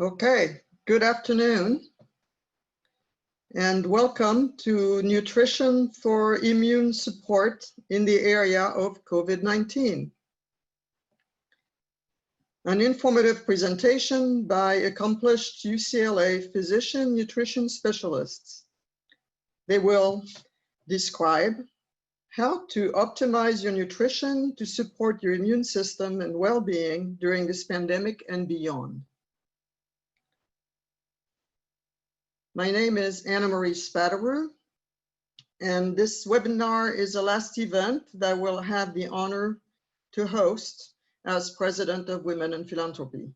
Okay, good afternoon and welcome to Nutrition for Immune Support in the area of COVID-19. An informative presentation by accomplished UCLA Physician Nutrition Specialists. They will describe how to optimize your nutrition to support your immune system and well-being during this pandemic and beyond. My name is Anna Marie Spaderer, and this webinar is the last event that I will have the honor to host as President of Women in Philanthropy.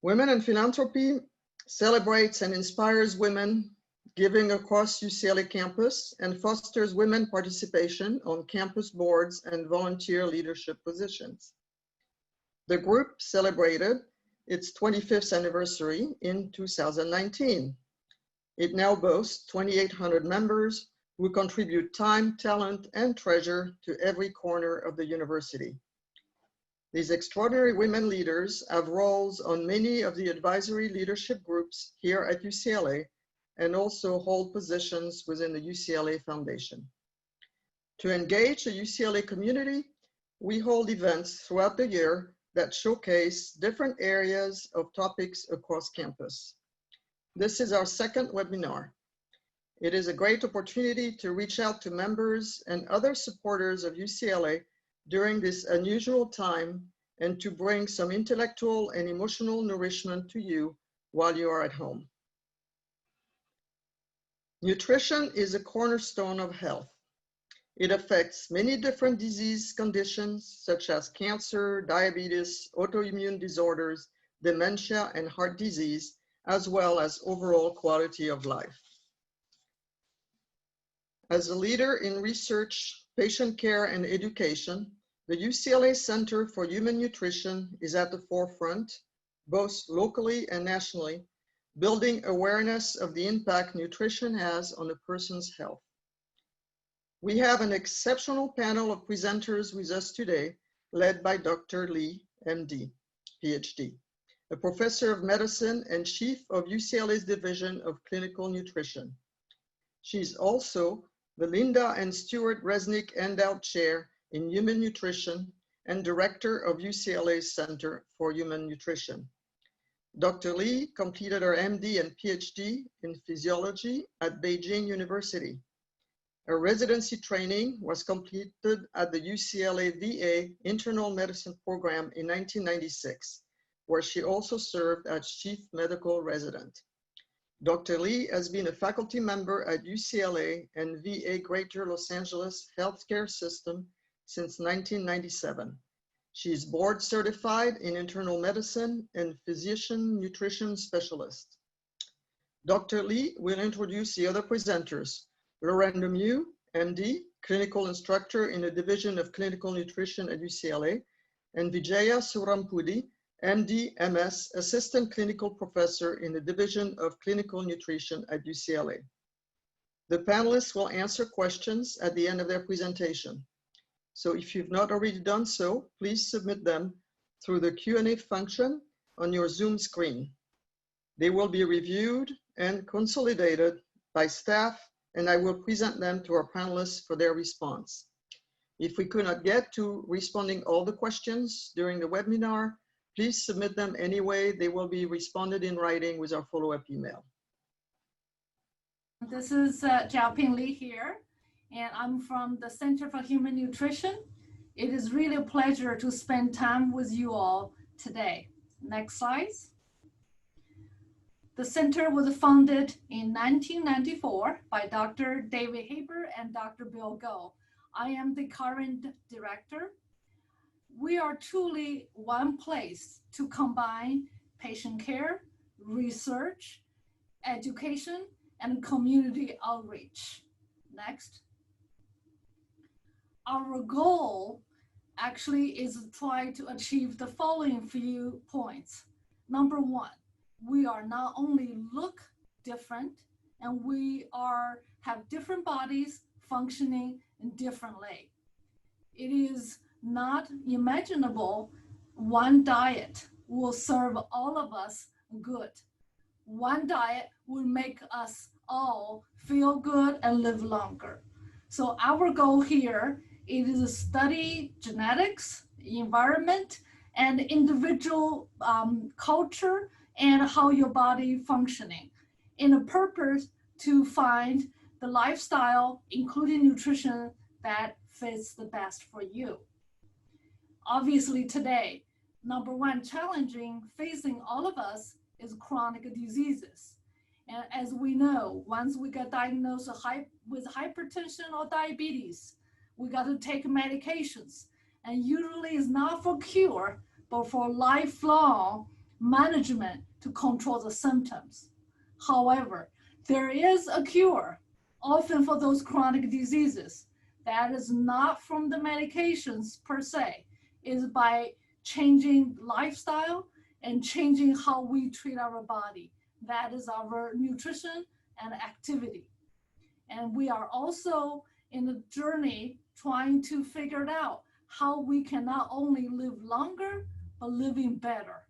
Women in Philanthropy celebrates and inspires women giving across UCLA campus and fosters women participation on campus boards and volunteer leadership positions. The group celebrated its 25th anniversary in 2019. It now boasts 2,800 members who contribute time, talent, and treasure to every corner of the university. These extraordinary women leaders have roles on many of the advisory leadership groups here at UCLA and also hold positions within the UCLA Foundation. To engage the UCLA community, we hold events throughout the year that showcase different areas of topics across campus. This is our second webinar. It is a great opportunity to reach out to members and other supporters of UCLA during this unusual time and to bring some intellectual and emotional nourishment to you while you are at home. Nutrition is a cornerstone of health. It affects many different disease conditions such as cancer, diabetes, autoimmune disorders, dementia, and heart disease, as well as overall quality of life. As a leader in research, patient care, and education, the UCLA Center for Human Nutrition is at the forefront, both locally and nationally, building awareness of the impact nutrition has on a person's health. We have an exceptional panel of presenters with us today, led by Dr. Lee, MD, PhD, a professor of medicine and chief of UCLA's Division of Clinical Nutrition. She's also the Linda and Stuart Resnick Endowed Chair in Human Nutrition and director of UCLA's Center for Human Nutrition. Dr. Lee completed her MD and PhD in physiology at Beijing University. Her residency training was completed at the UCLA VA Internal Medicine Program in 1996, where she also served as chief medical resident. Dr. Lee has been a faculty member at UCLA and VA Greater Los Angeles Healthcare System since 1997. She is board certified in internal medicine and physician nutrition specialist. Dr. Lee will introduce the other presenters. Laurent Lemieux, MD, clinical instructor in the Division of Clinical Nutrition at UCLA, and Vijaya Surampudi, MD, MS, assistant clinical professor in the Division of Clinical Nutrition at UCLA. The panelists will answer questions at the end of their presentation. So if you've not already done so, please submit them through the Q&A function on your Zoom screen. They will be reviewed and consolidated by staff, and I will present them to our panelists for their response. If we could not get to responding all the questions during the webinar, please submit them anyway. They will be responded in writing with our follow-up email. This is Jiaoping Li here, and I'm from the Center for Human Nutrition. It is really a pleasure to spend time with you all today. Next slide. The center was founded in 1994 by Dr. David Haber and Dr. Bill Goh. I am the current director. We are truly one place to combine patient care, research, education, and community outreach. Next. Our goal actually is to try to achieve the following few points. Number one, we are not only look different, and we have different bodies functioning differently. It is not imaginable one diet will serve all of us good. One diet will make us all feel good and live longer. So our goal here is to study genetics, environment, and individual culture and how your body functioning in a purpose to find the lifestyle, including nutrition, that fits the best for you. Obviously today, number one challenging facing all of us is chronic diseases. And as we know, once we get diagnosed with hypertension or diabetes, we got to take medications. And usually it's not for cure, but for lifelong management to control the symptoms. However, there is a cure, often for those chronic diseases. That is not from the medications per se, is by changing lifestyle and changing how we treat our body. That is our nutrition and activity. And we are also in a journey trying to figure it out how we can not only live longer, but living better.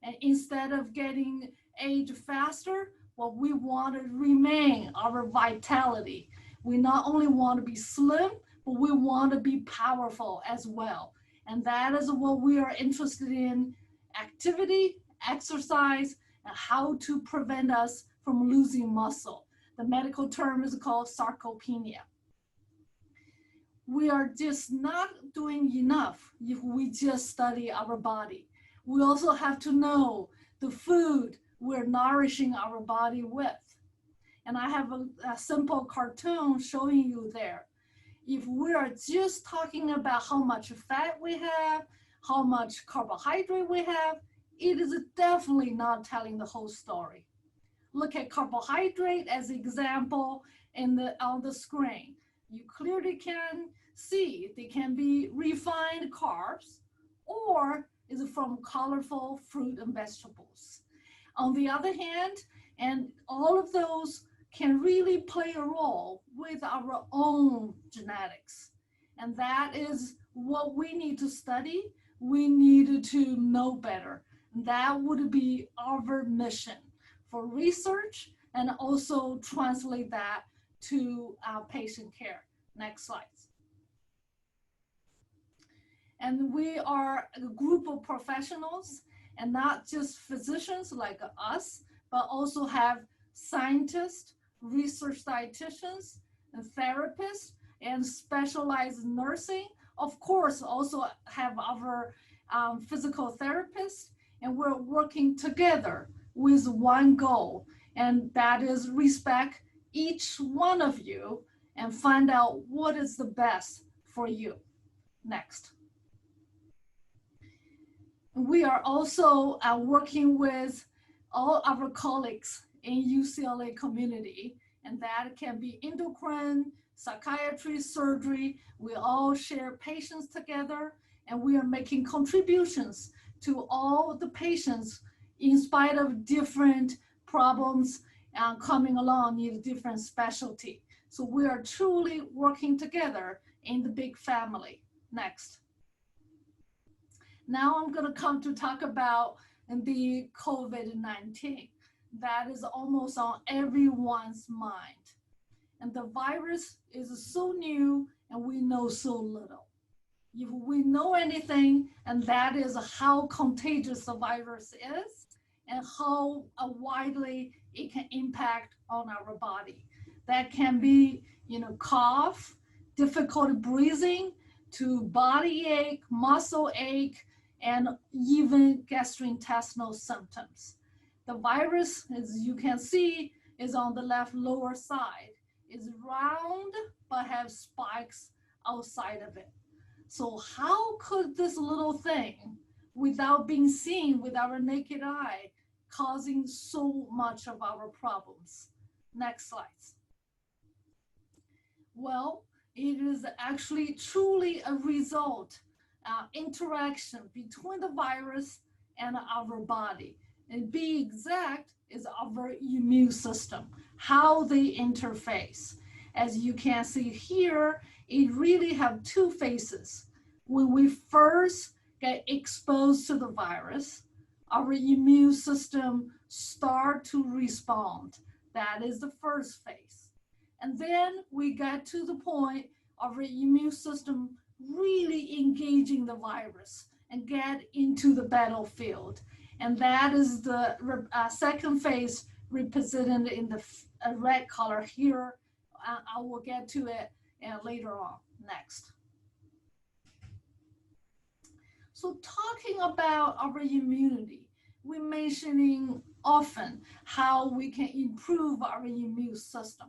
And instead of getting age faster, what we want to remain our vitality. We not only want to be slim, but we want to be powerful as well. And that is what we are interested in: activity, exercise, and how to prevent us from losing muscle. The medical term is called sarcopenia. We are just not doing enough if we just study our body. We also have to know the food we're nourishing our body with. And I have a simple cartoon showing you there. If we are just talking about how much fat we have, how much carbohydrate we have, it is definitely not telling the whole story. Look at carbohydrate as an example on the screen. You clearly can see they can be refined carbs or is from colorful fruit and vegetables. On the other hand, and all of those can really play a role with our own genetics. And that is what we need to study. We need to know better. That would be our mission for research and also translate that to patient care. Next slide. And we are a group of professionals, and not just physicians like us, but also have scientists, research dietitians, and therapists, and specialized nursing. Of course, also have our physical therapists, and we're working together with one goal, and that is respect each one of you and find out what is the best for you. Next. We are also working with all our colleagues in UCLA community, and that can be endocrine, psychiatry, surgery. We all share patients together, and we are making contributions to all the patients in spite of different problems coming along in different specialty. So we are truly working together in the big family. Next. Now I'm going to come to talk about the COVID-19. That is almost on everyone's mind. And the virus is so new and we know so little. If we know anything, and that is how contagious the virus is and how widely it can impact on our body. That can be, cough, difficulty breathing, to body ache, muscle ache, and even gastrointestinal symptoms. The virus, as you can see, is on the left lower side. It's round, but has spikes outside of it. So how could this little thing, without being seen with our naked eye, causing so much of our problems? Next slide. Well, it is actually truly a result, interaction between the virus and our body. And be exact is our immune system, how they interface. As you can see here, it really have two phases. When we first get exposed to the virus, our immune system start to respond. That is the first phase. And then we get to the point of our immune system really engaging the virus and get into the battlefield. And that is the second phase represented in the red color here. I will get to it later on, next. So talking about our immunity, we're mentioning often how we can improve our immune system.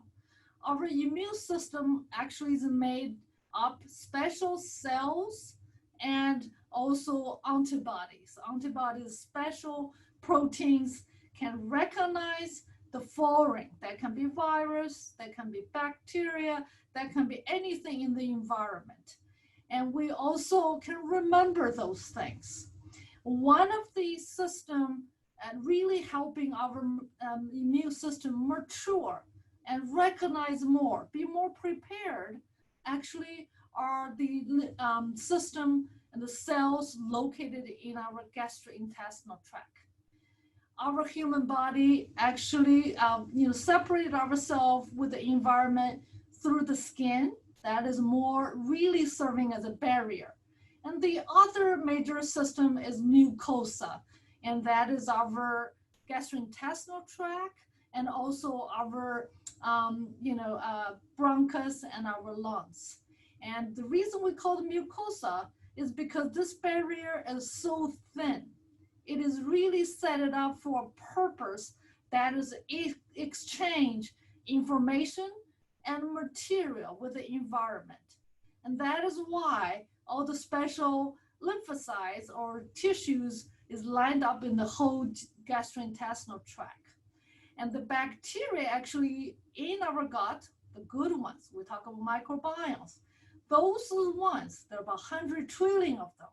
Our immune system actually is made up special cells and also antibodies. Antibodies, special proteins can recognize the foreign. That can be virus, that can be bacteria, that can be anything in the environment. And we also can remember those things. One of these systems really helping our immune system mature and recognize more, be more prepared, actually are the system and the cells located in our gastrointestinal tract. Our human body actually separated ourselves with the environment through the skin. That is more really serving as a barrier. And the other major system is mucosa, and that is our gastrointestinal tract and also our bronchus and our lungs. And the reason we call it mucosa is because this barrier is so thin. It is really set it up for a purpose that is exchange information and material with the environment. And that is why all the special lymphocytes or tissues is lined up in the whole gastrointestinal tract. And the bacteria actually in our gut, the good ones, we talk about microbiomes, those are the ones, there are about 100 trillion of them,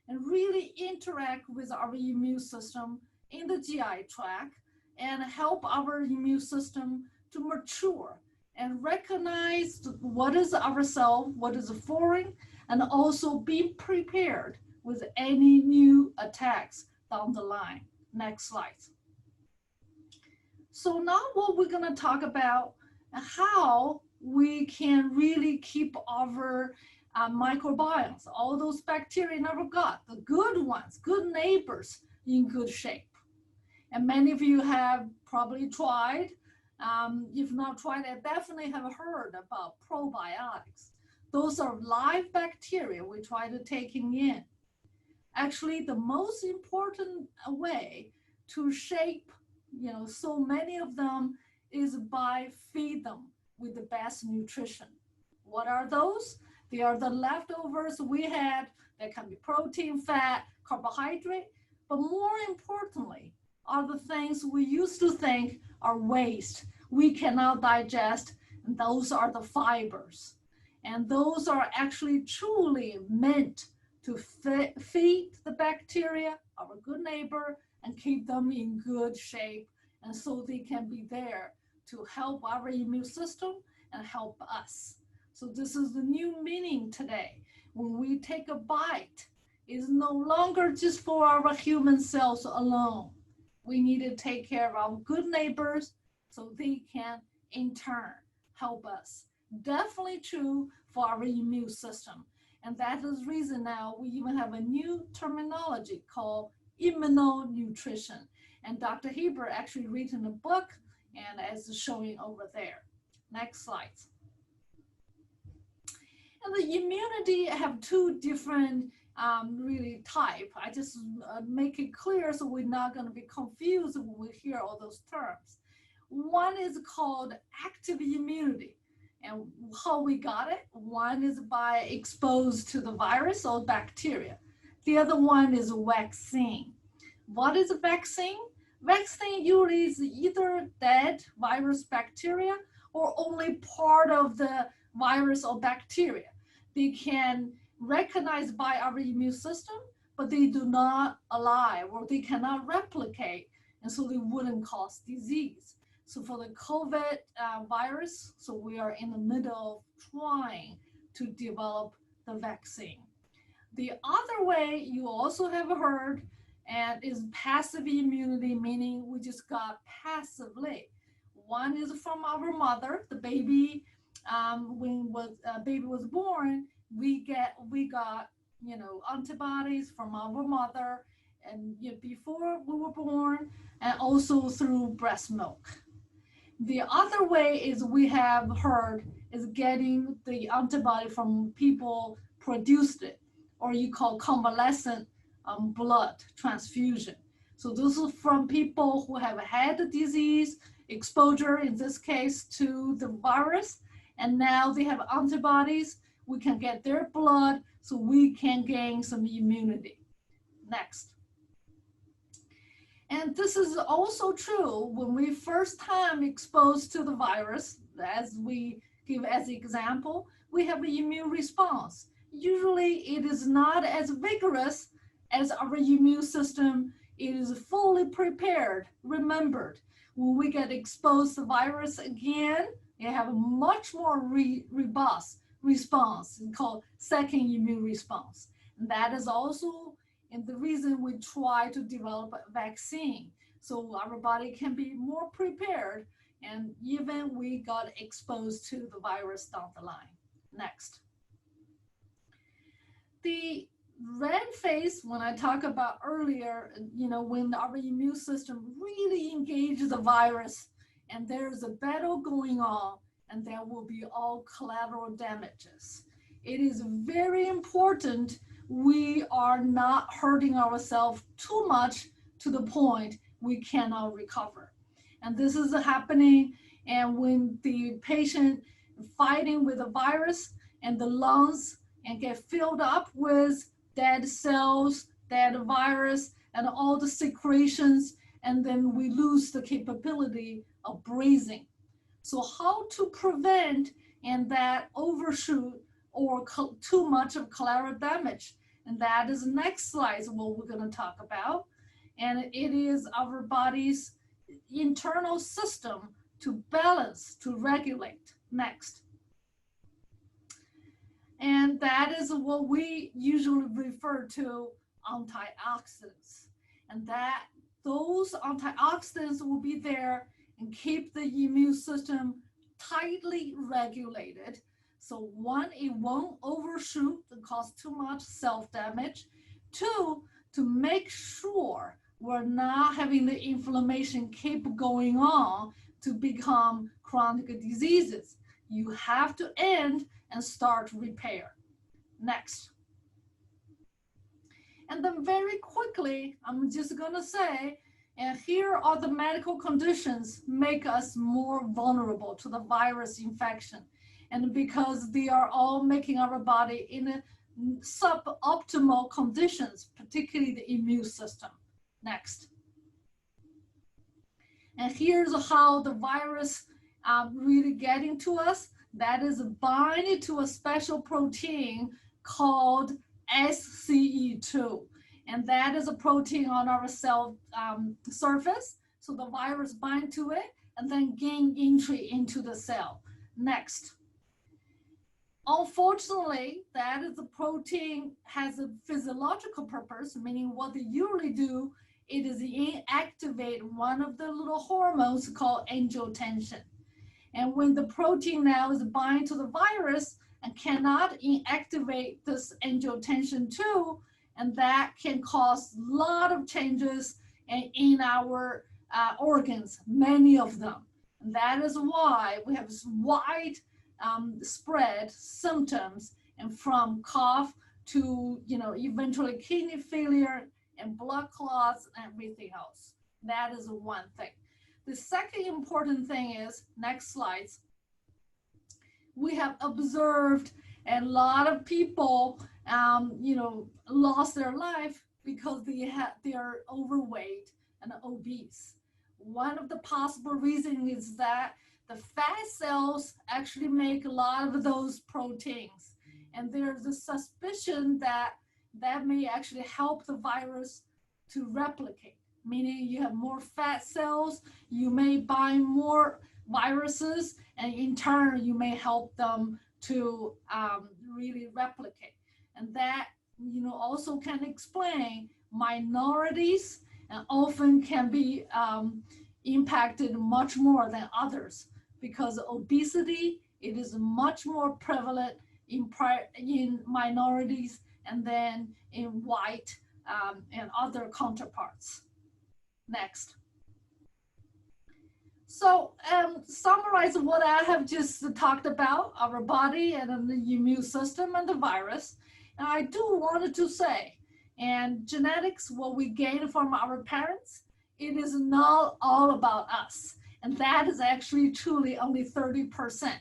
and really interact with our immune system in the GI tract and help our immune system to mature and recognize what is ourselves, what is foreign, and also be prepared with any new attacks down the line. Next slide. So now what we're going to talk about how we can really keep our microbiomes, all those bacteria in our gut, the good ones, good neighbors, in good shape. And many of you have probably tried. If not tried, I definitely have heard about probiotics. Those are live bacteria we try to take in. Actually, the most important way to shape, so many of them is by feed them with the best nutrition. What are those? They are the leftovers we had. That can be protein, fat, carbohydrate, but more importantly, are the things we used to think are waste. We cannot digest, and those are the fibers. And those are actually truly meant to feed the bacteria, our good neighbor, and keep them in good shape. And so they can be there to help our immune system and help us. So this is the new meaning today. When we take a bite, it's no longer just for our human cells alone. We need to take care of our good neighbors so they can, in turn, help us. Definitely true for our immune system. And that is the reason now we even have a new terminology called immunonutrition. And Dr. Heber actually written a book, and as showing over there. Next slide. And the immunity have two different really type. I just make it clear so we're not going to be confused when we hear all those terms. One is called active immunity. And how we got it, one is by exposed to the virus or bacteria. The other one is a vaccine. What is a vaccine? Vaccine usually is either dead virus bacteria or only part of the virus or bacteria. They can recognize by our immune system, but they do not alive or they cannot replicate, and so they wouldn't cause disease. So for the COVID virus, so we are in the middle of trying to develop the vaccine. The other way you also have heard and is passive immunity, meaning we just got passively. One is from our mother, the baby. When baby was born, we got antibodies from our mother, and before we were born, and also through breast milk. The other way is we have heard is getting the antibody from people produced it, or you call convalescent blood transfusion. So this is from people who have had the disease exposure, in this case, to the virus, and now they have antibodies. We can get their blood so we can gain some immunity. Next. And this is also true when we first time exposed to the virus, as we give as example, we have an immune response. Usually it is not as vigorous as our immune system. It is fully prepared, remembered. When we get exposed to the virus again, you have a much more robust response called second immune response. And that is also and the reason we try to develop a vaccine, so our body can be more prepared, and even we got exposed to the virus down the line. Next. The red phase, when I talk about earlier, when our immune system really engages the virus and there's a battle going on, and there will be all collateral damages. It is very important we are not hurting ourselves too much to the point we cannot recover. And this is happening, and when the patient fighting with the virus and the lungs and get filled up with dead cells, dead virus, and all the secretions, and then we lose the capability of breathing. So how to prevent and that overshoot or too much of collateral damage? And that is the next slide, what we're going to talk about. And it is our body's internal system to balance, to regulate. Next. And that is what we usually refer to antioxidants. And that those antioxidants will be there and keep the immune system tightly regulated. So one, it won't overshoot and cause too much self-damage. Two, to make sure we're not having the inflammation keep going on to become chronic diseases. You have to end and start repair. Next. And then very quickly, I'm just gonna say, and here are the medical conditions make us more vulnerable to the virus infection. And because they are all making our body in a suboptimal conditions, particularly the immune system. Next. And here's how the virus really getting to us. That is binding to a special protein called SCE2. And that is a protein on our cell surface. So the virus binds to it and then gain entry into the cell. Next. Unfortunately, that is a protein has a physiological purpose, meaning what they usually do, it is inactivate one of the little hormones called angiotensin. And when the protein now is bind to the virus and cannot inactivate this angiotensin 2, and that can cause a lot of changes in our organs, many of them. And that is why we have this wide spread symptoms, and from cough to eventually kidney failure and blood clots and everything else. That is one thing. The second important thing is, next slides, we have observed a lot of people lost their life because they are overweight and obese. One of the possible reasons is that the fat cells actually make a lot of those proteins. And there's a suspicion that that may actually help the virus to replicate, meaning you have more fat cells, you may bind more viruses, and in turn, you may help them to really replicate. And that also can explain minorities and often can be impacted much more than others, because obesity, it is much more prevalent in minorities and then in white and other counterparts. Next. So summarize what I have just talked about, our body and the immune system and the virus. And I do wanted to say, and genetics, what we gain from our parents, it is not all about us. And that is actually truly only 30%.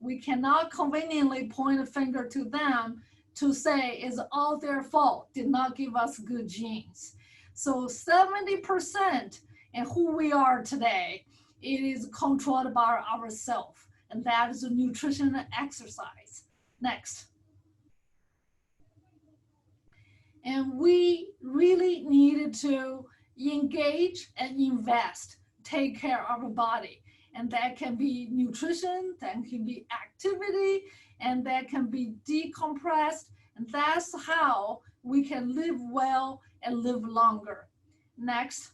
We cannot conveniently point a finger to them to say it's all their fault, did not give us good genes. So 70% and who we are today, it is controlled by ourselves, and that is nutrition and exercise. Next. And we really needed to engage and invest, take care of our body. And that can be nutrition, that can be activity, and that can be decompressed. And that's how we can live well and live longer. Next.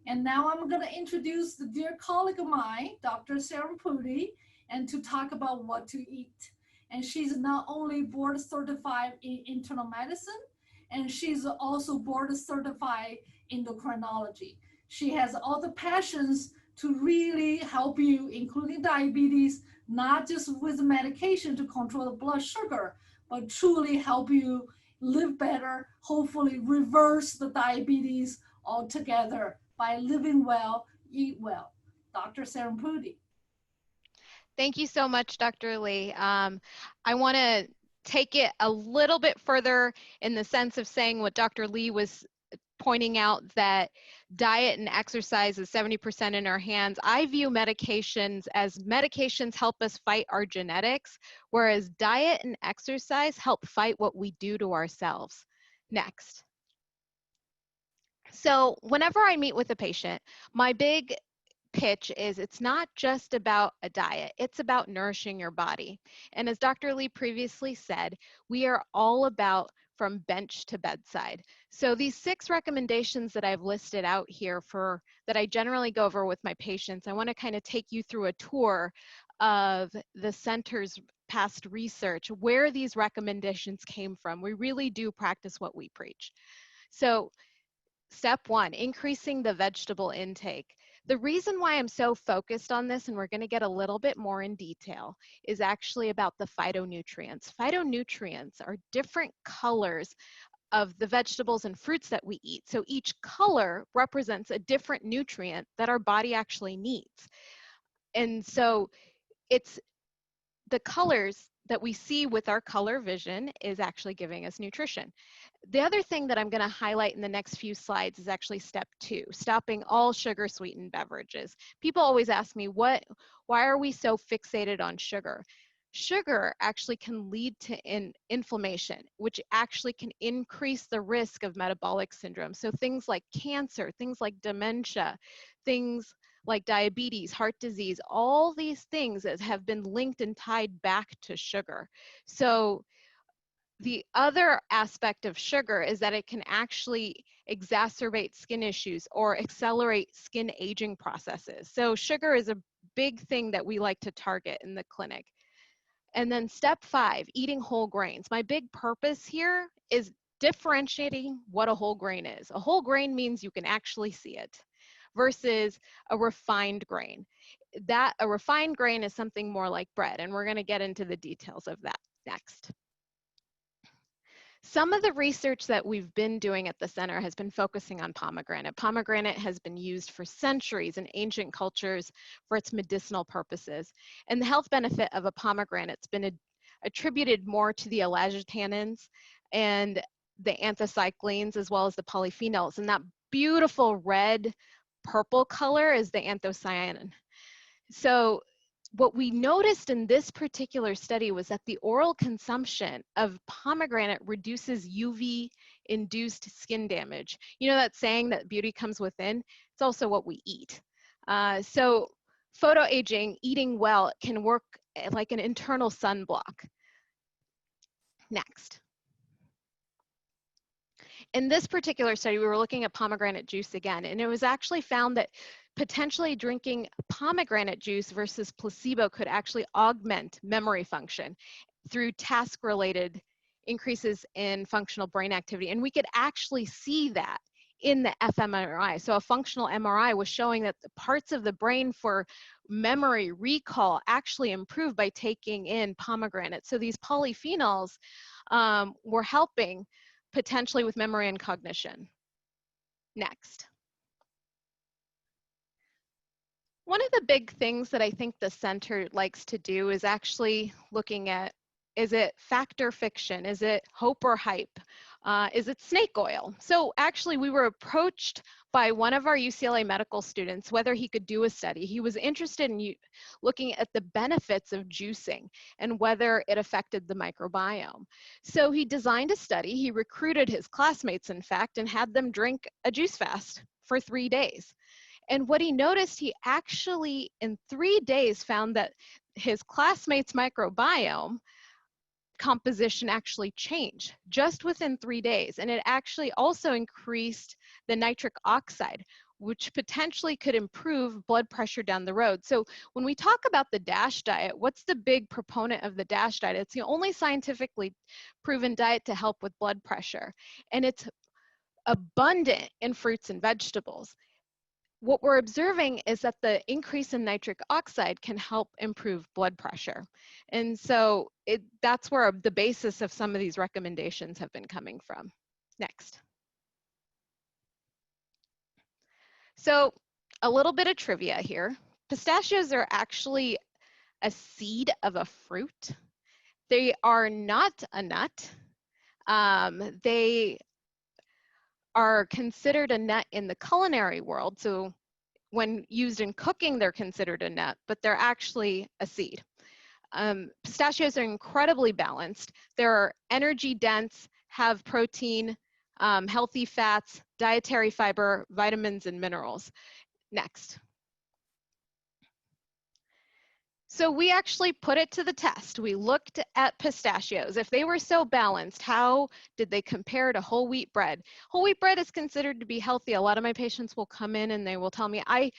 And now I'm going to introduce the dear colleague of mine, Dr. Feasibility, and to talk about what to eat. And she's not only board certified in internal medicine, and she's also board certified in endocrinology. She has all the passions to really help you, including diabetes, not just with medication to control the blood sugar, but truly help you live better, hopefully reverse the diabetes altogether by living well, eat well. Dr. Feasibility. Thank you so much, Dr. Lee. I want to take it a little bit further in the sense of saying what Dr. Lee was pointing out, that diet and exercise is 70% in our hands. I view medications as medications help us fight our genetics, whereas diet and exercise help fight what we do to ourselves. Next. So whenever I meet with a patient, my big pitch is it's not just about a diet, it's about nourishing your body. And as Dr. Lee previously said, we are all about from bench to bedside. So these 6 recommendations that I've listed out here that I generally go over with my patients, I want to kind of take you through a tour of the center's past research, where these recommendations came from. We really do practice what we preach. So step 1, increasing the vegetable intake. The reason why I'm so focused on this, and we're going to get a little bit more in detail, is actually about the phytonutrients. Phytonutrients are different colors of the vegetables and fruits that we eat. So each color represents a different nutrient that our body actually needs. And so it's the colors that we see with our color vision is actually giving us nutrition. The other thing that I'm going to highlight in the next few slides is actually step 2, stopping all sugar sweetened beverages. People always ask me, why are we so fixated on sugar? Sugar actually can lead to inflammation, which actually can increase the risk of metabolic syndrome. So things like cancer, things like dementia, things like diabetes, heart disease, all these things that have been linked and tied back to sugar. So the other aspect of sugar is that it can actually exacerbate skin issues or accelerate skin aging processes. So sugar is a big thing that we like to target in the clinic. And then step 5, eating whole grains. My big purpose here is differentiating what a whole grain is. A whole grain means you can actually see it versus a refined grain. A refined grain is something more like bread, and we're going to get into the details of that next. Some of the research that we've been doing at the center has been focusing on pomegranate. Pomegranate has been used for centuries in ancient cultures for its medicinal purposes. And the health benefit of a pomegranate's been attributed more to the elagitannins and the anthocyanins, as well as the polyphenols. And that beautiful red purple color is the anthocyanin. So what we noticed in this particular study was that the oral consumption of pomegranate reduces UV-induced skin damage. You know that saying that beauty comes within? It's also what we eat. So photoaging, eating well, can work like an internal sunblock. Next. In this particular study, we were looking at pomegranate juice again, and it was actually found that potentially drinking pomegranate juice versus placebo could actually augment memory function through task-related increases in functional brain activity. And we could actually see that in the fMRI. So a functional MRI was showing that the parts of the brain for memory recall actually improved by taking in pomegranate. So these polyphenols were helping potentially with memory and cognition. Next. One of the big things that I think the center likes to do is actually looking at, is it fact or fiction? Is it hope or hype? Is it snake oil? So actually we were approached by one of our UCLA medical students whether he could do a study. He was interested in looking at the benefits of juicing and whether it affected the microbiome. So he designed a study. He recruited his classmates, in fact, and had them drink a juice fast for 3 days. And what he noticed, he actually in 3 days found that his classmates' microbiome composition actually changed just within 3 days. And it actually also increased the nitric oxide, which potentially could improve blood pressure down the road. So when we talk about the DASH diet, what's the big proponent of the DASH diet? It's the only scientifically proven diet to help with blood pressure. And it's abundant in fruits and vegetables. What we're observing is that the increase in nitric oxide can help improve blood pressure. And so that's where the basis of some of these recommendations have been coming from. Next. So a little bit of trivia here. Pistachios are actually a seed of a fruit. They are not a nut. They are considered a nut in the culinary world. So when used in cooking, they're considered a nut, but they're actually a seed. Pistachios are incredibly balanced. They're energy dense, have protein, healthy fats, dietary fiber, vitamins, and minerals. Next. So we actually put it to the test. We looked at pistachios. If they were so balanced, how did they compare to whole wheat bread? Whole wheat bread is considered to be healthy. A lot of my patients will come in and they will tell me, I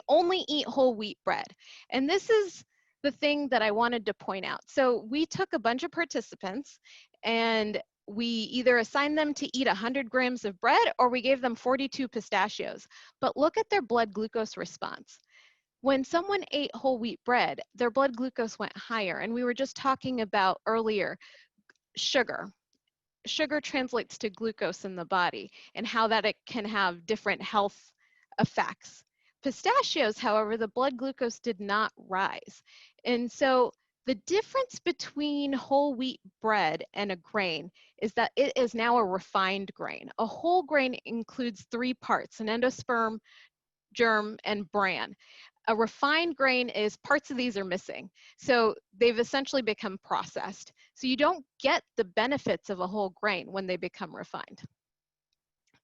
only eat whole wheat bread. And this is the thing that I wanted to point out. So we took a bunch of participants and we either assigned them to eat 100 grams of bread or we gave them 42 pistachios. But look at their blood glucose response. When someone ate whole wheat bread, their blood glucose went higher. And we were just talking about earlier, sugar. Sugar translates to glucose in the body and how that it can have different health effects. Pistachios, however, the blood glucose did not rise. And so the difference between whole wheat bread and a grain is that it is now a refined grain. A whole grain includes 3 parts, an endosperm, germ, and bran. A refined grain is parts of these are missing. So they've essentially become processed. So you don't get the benefits of a whole grain when they become refined.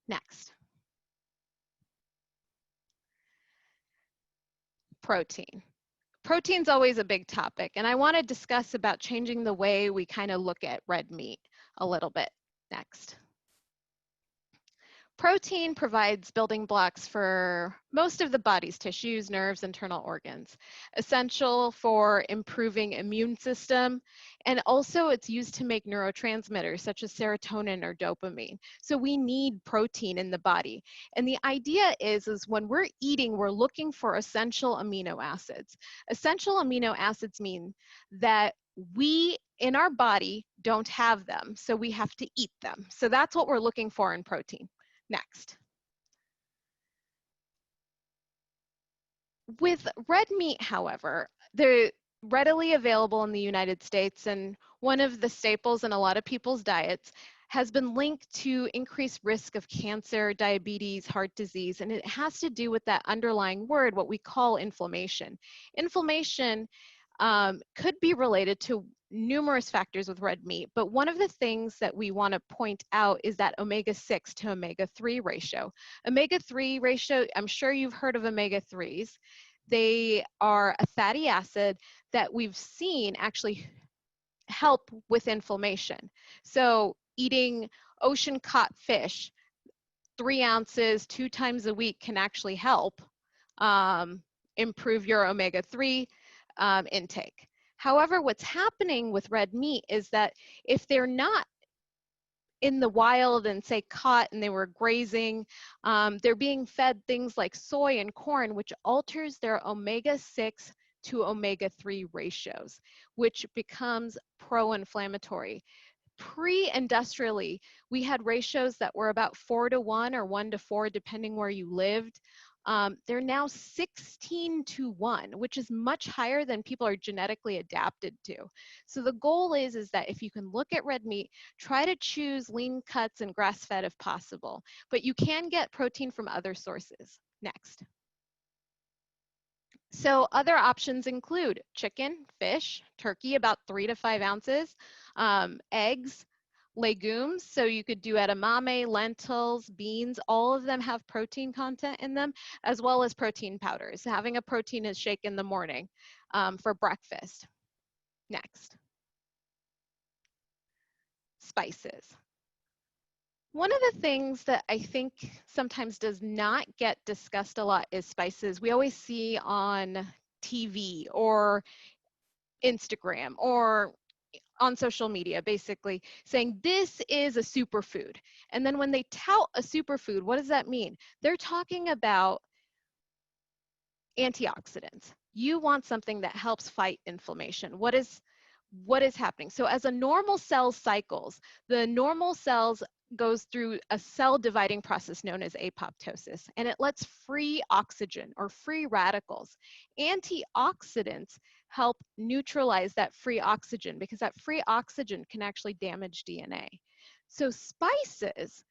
Next. Protein. Protein's always a big topic, and I want to discuss about changing the way we kind of look at red meat a little bit. Next. Protein provides building blocks for most of the body's tissues, nerves, internal organs, essential for improving immune system, and also it's used to make neurotransmitters such as serotonin or dopamine. So we need protein in the body. And the idea is when we're eating, we're looking for essential amino acids. Essential amino acids mean that we in our body don't have them, so we have to eat them. So that's what we're looking for in protein. Next. With red meat, however, they're readily available in the United States, and one of the staples in a lot of people's diets has been linked to increased risk of cancer, diabetes, heart disease, and it has to do with that underlying word, what we call inflammation. Inflammation could be related to numerous factors with red meat, but one of the things that we want to point out is that omega-6 to omega-3 ratio. Omega-3 ratio, I'm sure you've heard of omega-3s. They are a fatty acid that we've seen actually help with inflammation. So eating ocean caught fish, 3 ounces 2 times a week can actually help improve your omega-3 intake. However, what's happening with red meat is that if they're not in the wild and say caught and they were grazing, they're being fed things like soy and corn, which alters their omega-6 to omega-3 ratios, which becomes pro-inflammatory. Pre-industrially, we had ratios that were about 4:1 or 1:4, depending where you lived. They're now 16:1, which is much higher than people are genetically adapted to. So the goal is that if you can look at red meat, try to choose lean cuts and grass-fed if possible, but you can get protein from other sources. Next. So other options include chicken, fish, turkey, about 3 to 5 ounces, eggs, legumes, so you could do edamame, lentils, beans, all of them have protein content in them, as well as protein powders. Having a protein shake in the morning for breakfast. Next. Spices. One of the things that I think sometimes does not get discussed a lot is spices. We always see on TV or Instagram or on social media, basically saying this is a superfood. And then when they tout a superfood, what does that mean? They're talking about antioxidants. You want something that helps fight inflammation. What is happening? So as a normal cell cycles, the normal cells goes through a cell dividing process known as apoptosis, and it lets free oxygen or free radicals. Antioxidants help neutralize that free oxygen because that free oxygen can actually damage DNA. So spices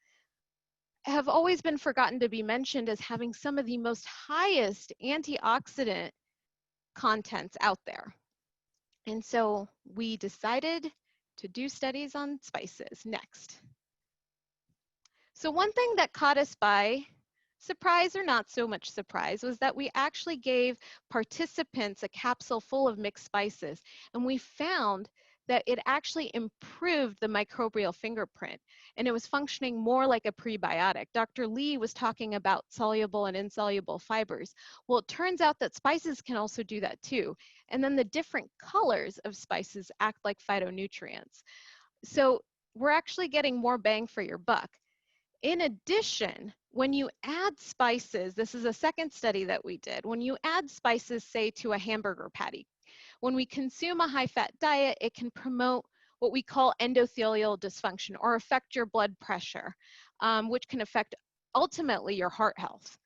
have always been forgotten to be mentioned as having some of the most highest antioxidant contents out there. And so we decided to do studies on spices. Next. So one thing that caught us by surprise, or not so much surprise, was that we actually gave participants a capsule full of mixed spices, and we found that it actually improved the microbial fingerprint, and it was functioning more like a prebiotic. Dr. Lee was talking about soluble and insoluble fibers. Well, it turns out that spices can also do that too. And then the different colors of spices act like phytonutrients. So we're actually getting more bang for your buck. In addition, when you add spices, this is a second study that we did, when you add spices, say, to a hamburger patty, when we consume a high-fat diet, it can promote what we call endothelial dysfunction or affect your blood pressure, which can affect ultimately your heart health.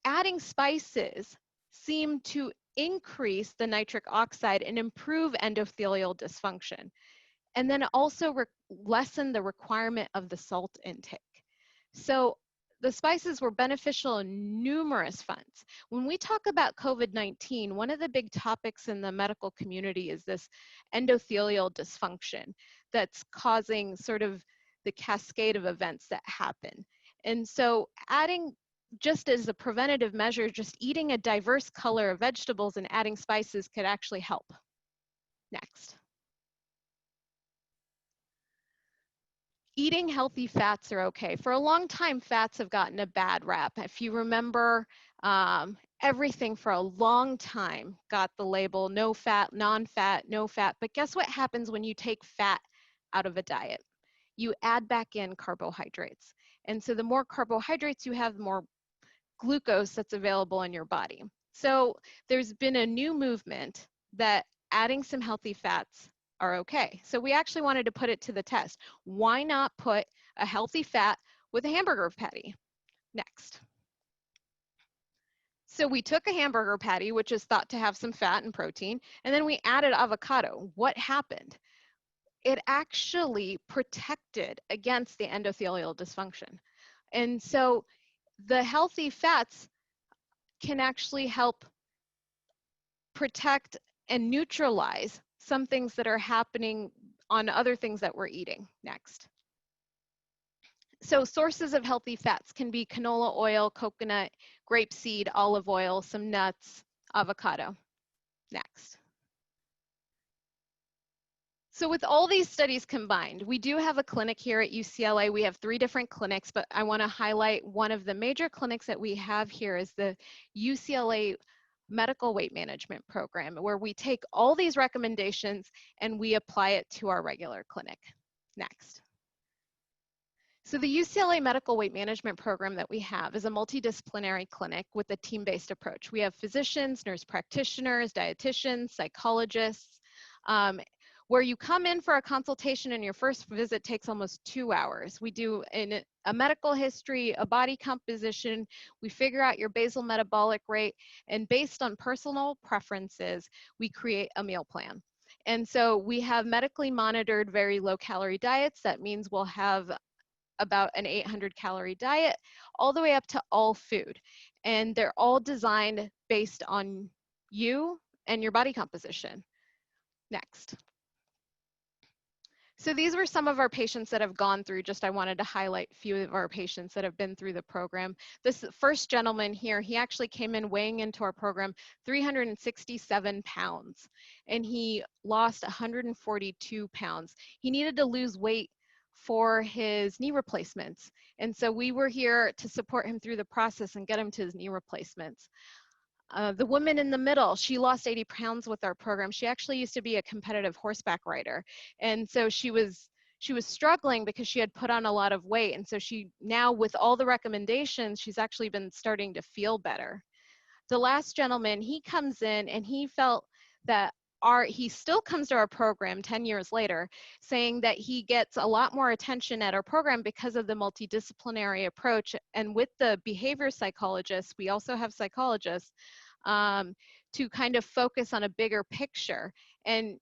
Adding spices seem to increase the nitric oxide and improve endothelial dysfunction, and then also lessen the requirement of the salt intake. So the spices were beneficial in numerous fronts. When we talk about COVID-19, one of the big topics in the medical community is this endothelial dysfunction that's causing sort of the cascade of events that happen. And so adding, just as a preventative measure, just eating a diverse color of vegetables and adding spices could actually help. Next. Eating healthy fats are okay. For a long time, fats have gotten a bad rap. If you remember, everything for a long time got the label no fat, non-fat, no fat. But guess what happens when you take fat out of a diet? You add back in carbohydrates. And so the more carbohydrates you have, the more glucose that's available in your body. So there's been a new movement that adding some healthy fats are okay. So we actually wanted to put it to the test. Why not put a healthy fat with a hamburger patty? Next. So we took a hamburger patty, which is thought to have some fat and protein, and then we added avocado. What happened? It actually protected against the endothelial dysfunction. And so the healthy fats can actually help protect and neutralize some things that are happening on other things that we're eating. Next. So sources of healthy fats can be canola oil, coconut, grapeseed, olive oil, some nuts, avocado. Next. So with all these studies combined, we do have a clinic here at UCLA. We have 3 different clinics, but I want to highlight one of the major clinics that we have here is the UCLA Medical Weight Management Program, where we take all these recommendations and we apply it to our regular clinic. Next. So the UCLA Medical Weight Management Program that we have is a multidisciplinary clinic with a team-based approach. We have physicians, nurse practitioners, dietitians, psychologists, where you come in for a consultation and your first visit takes almost 2 hours. We do a medical history, a body composition, we figure out your basal metabolic rate, and based on personal preferences, we create a meal plan. And so we have medically monitored very low calorie diets. That means we'll have about an 800 calorie diet all the way up to all food. And they're all designed based on you and your body composition. Next. So these were some of our patients that have gone through, I wanted to highlight a few of our patients that have been through the program. This first gentleman here, he actually came in weighing into our program 367 pounds, and he lost 142 pounds. He needed to lose weight for his knee replacements. And so we were here to support him through the process and get him to his knee replacements. The woman in the middle, she lost 80 pounds with our program. She actually used to be a competitive horseback rider. And so she was struggling because she had put on a lot of weight. And so she now, with all the recommendations, she's actually been starting to feel better. The last gentleman, he comes in and he felt that he still comes to our program 10 years later, saying that he gets a lot more attention at our program because of the multidisciplinary approach. And with the behavior psychologists, we also have psychologists, to kind of focus on a bigger picture. And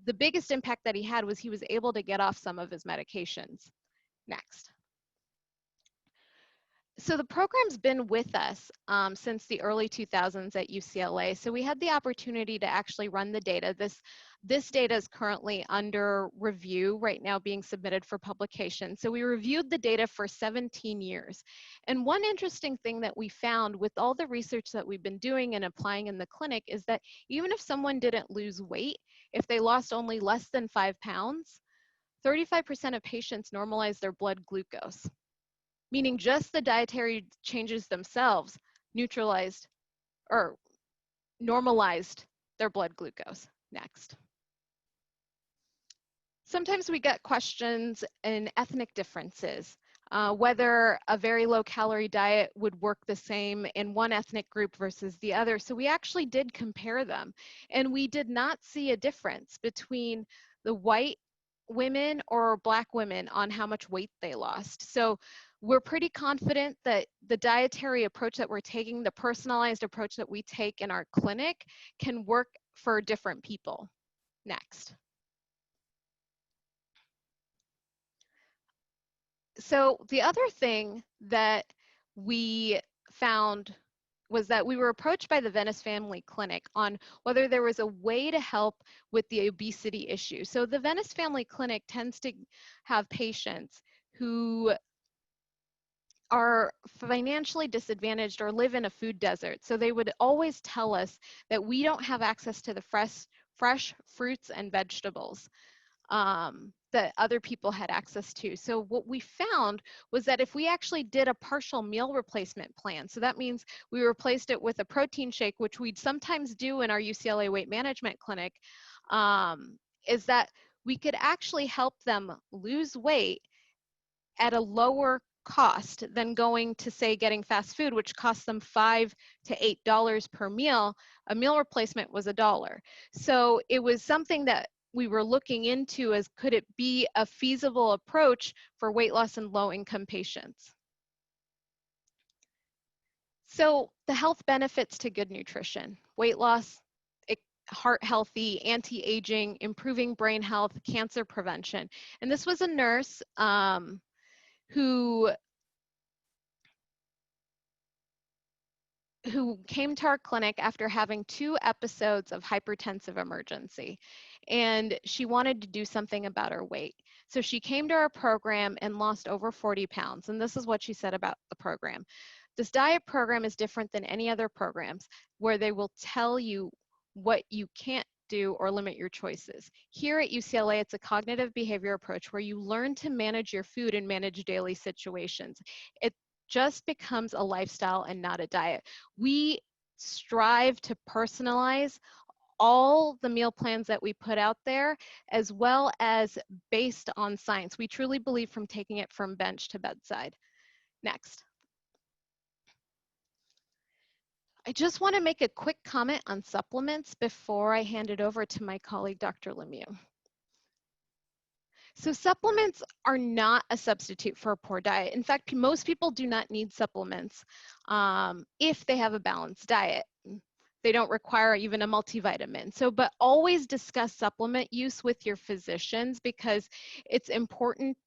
the biggest impact that he had was he was able to get off some of his medications. Next. So the program's been with us since the early 2000s at UCLA. So we had the opportunity to actually run the data. This data is currently under review right now, being submitted for publication. So we reviewed the data for 17 years. And one interesting thing that we found with all the research that we've been doing and applying in the clinic is that even if someone didn't lose weight, if they lost only less than 5 pounds, 35% of patients normalized their blood glucose, meaning just the dietary changes themselves neutralized or normalized their blood glucose. Next. Sometimes we get questions in ethnic differences, whether a very low calorie diet would work the same in one ethnic group versus the other. So we actually did compare them, and we did not see a difference between the white women or Black women on how much weight they lost. So we're pretty confident that the dietary approach that we're taking, the personalized approach that we take in our clinic, can work for different people. Next. So the other thing that we found was that we were approached by the Venice Family Clinic on whether there was a way to help with the obesity issue. So the Venice Family Clinic tends to have patients who are financially disadvantaged or live in a food desert. So they would always tell us that we don't have access to the fresh fruits and vegetables that other people had access to. So what we found was that if we actually did a partial meal replacement plan, so that means we replaced it with a protein shake, which we'd sometimes do in our UCLA Weight Management Clinic, is that we could actually help them lose weight at a lower cost than going to, say, getting fast food, which costs them $5 to $8 per meal. A meal replacement was $1. So it was something that we were looking into as, could it be a feasible approach for weight loss in low-income patients? So the health benefits to good nutrition: weight loss, heart healthy, anti-aging, improving brain health, cancer prevention. And this was a nurse who came to our clinic after having 2 episodes of hypertensive emergency, and she wanted to do something about her weight. So she came to our program and lost over 40 pounds. And this is what she said about the program: this diet program is different than any other programs, where they will tell you what you can't do, or limit your choices. Here at UCLA, it's a cognitive behavior approach where you learn to manage your food and manage daily situations. It just becomes a lifestyle and not a diet. We strive to personalize all the meal plans that we put out there, as well as based on science. We truly believe from taking it from bench to bedside. Next. I just want to make a quick comment on supplements before I hand it over to my colleague, Dr. Lemieux. So supplements are not a substitute for a poor diet. In fact, most people do not need supplements if they have a balanced diet. They don't require even a multivitamin. So, but always discuss supplement use with your physicians because it's important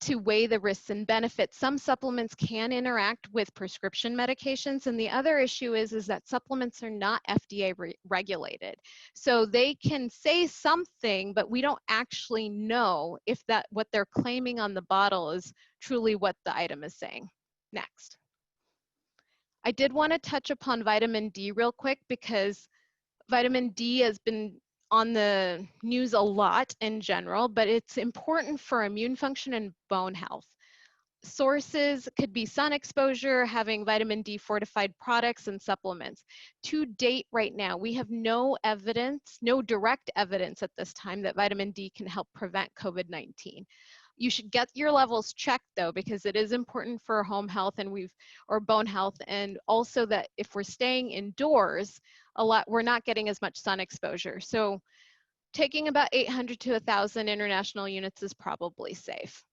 to weigh the risks and benefits. Some supplements can interact with prescription medications, and the other issue is that supplements are not FDA regulated. So they can say something, but we don't actually know if that what they're claiming on the bottle is truly what the item is saying. Next. I did want to touch upon vitamin D real quick because vitamin D has been on the news a lot in general, but it's important for immune function and bone health. Sources could be sun exposure, having vitamin D fortified products and supplements. To date right now, we have no evidence, no direct evidence at this time that vitamin D can help prevent COVID-19. You should get your levels checked though, because it is important for home health and or bone health, and also that if we're staying indoors we're not getting as much sun exposure. So taking about 800 to 1,000 international units is probably safe.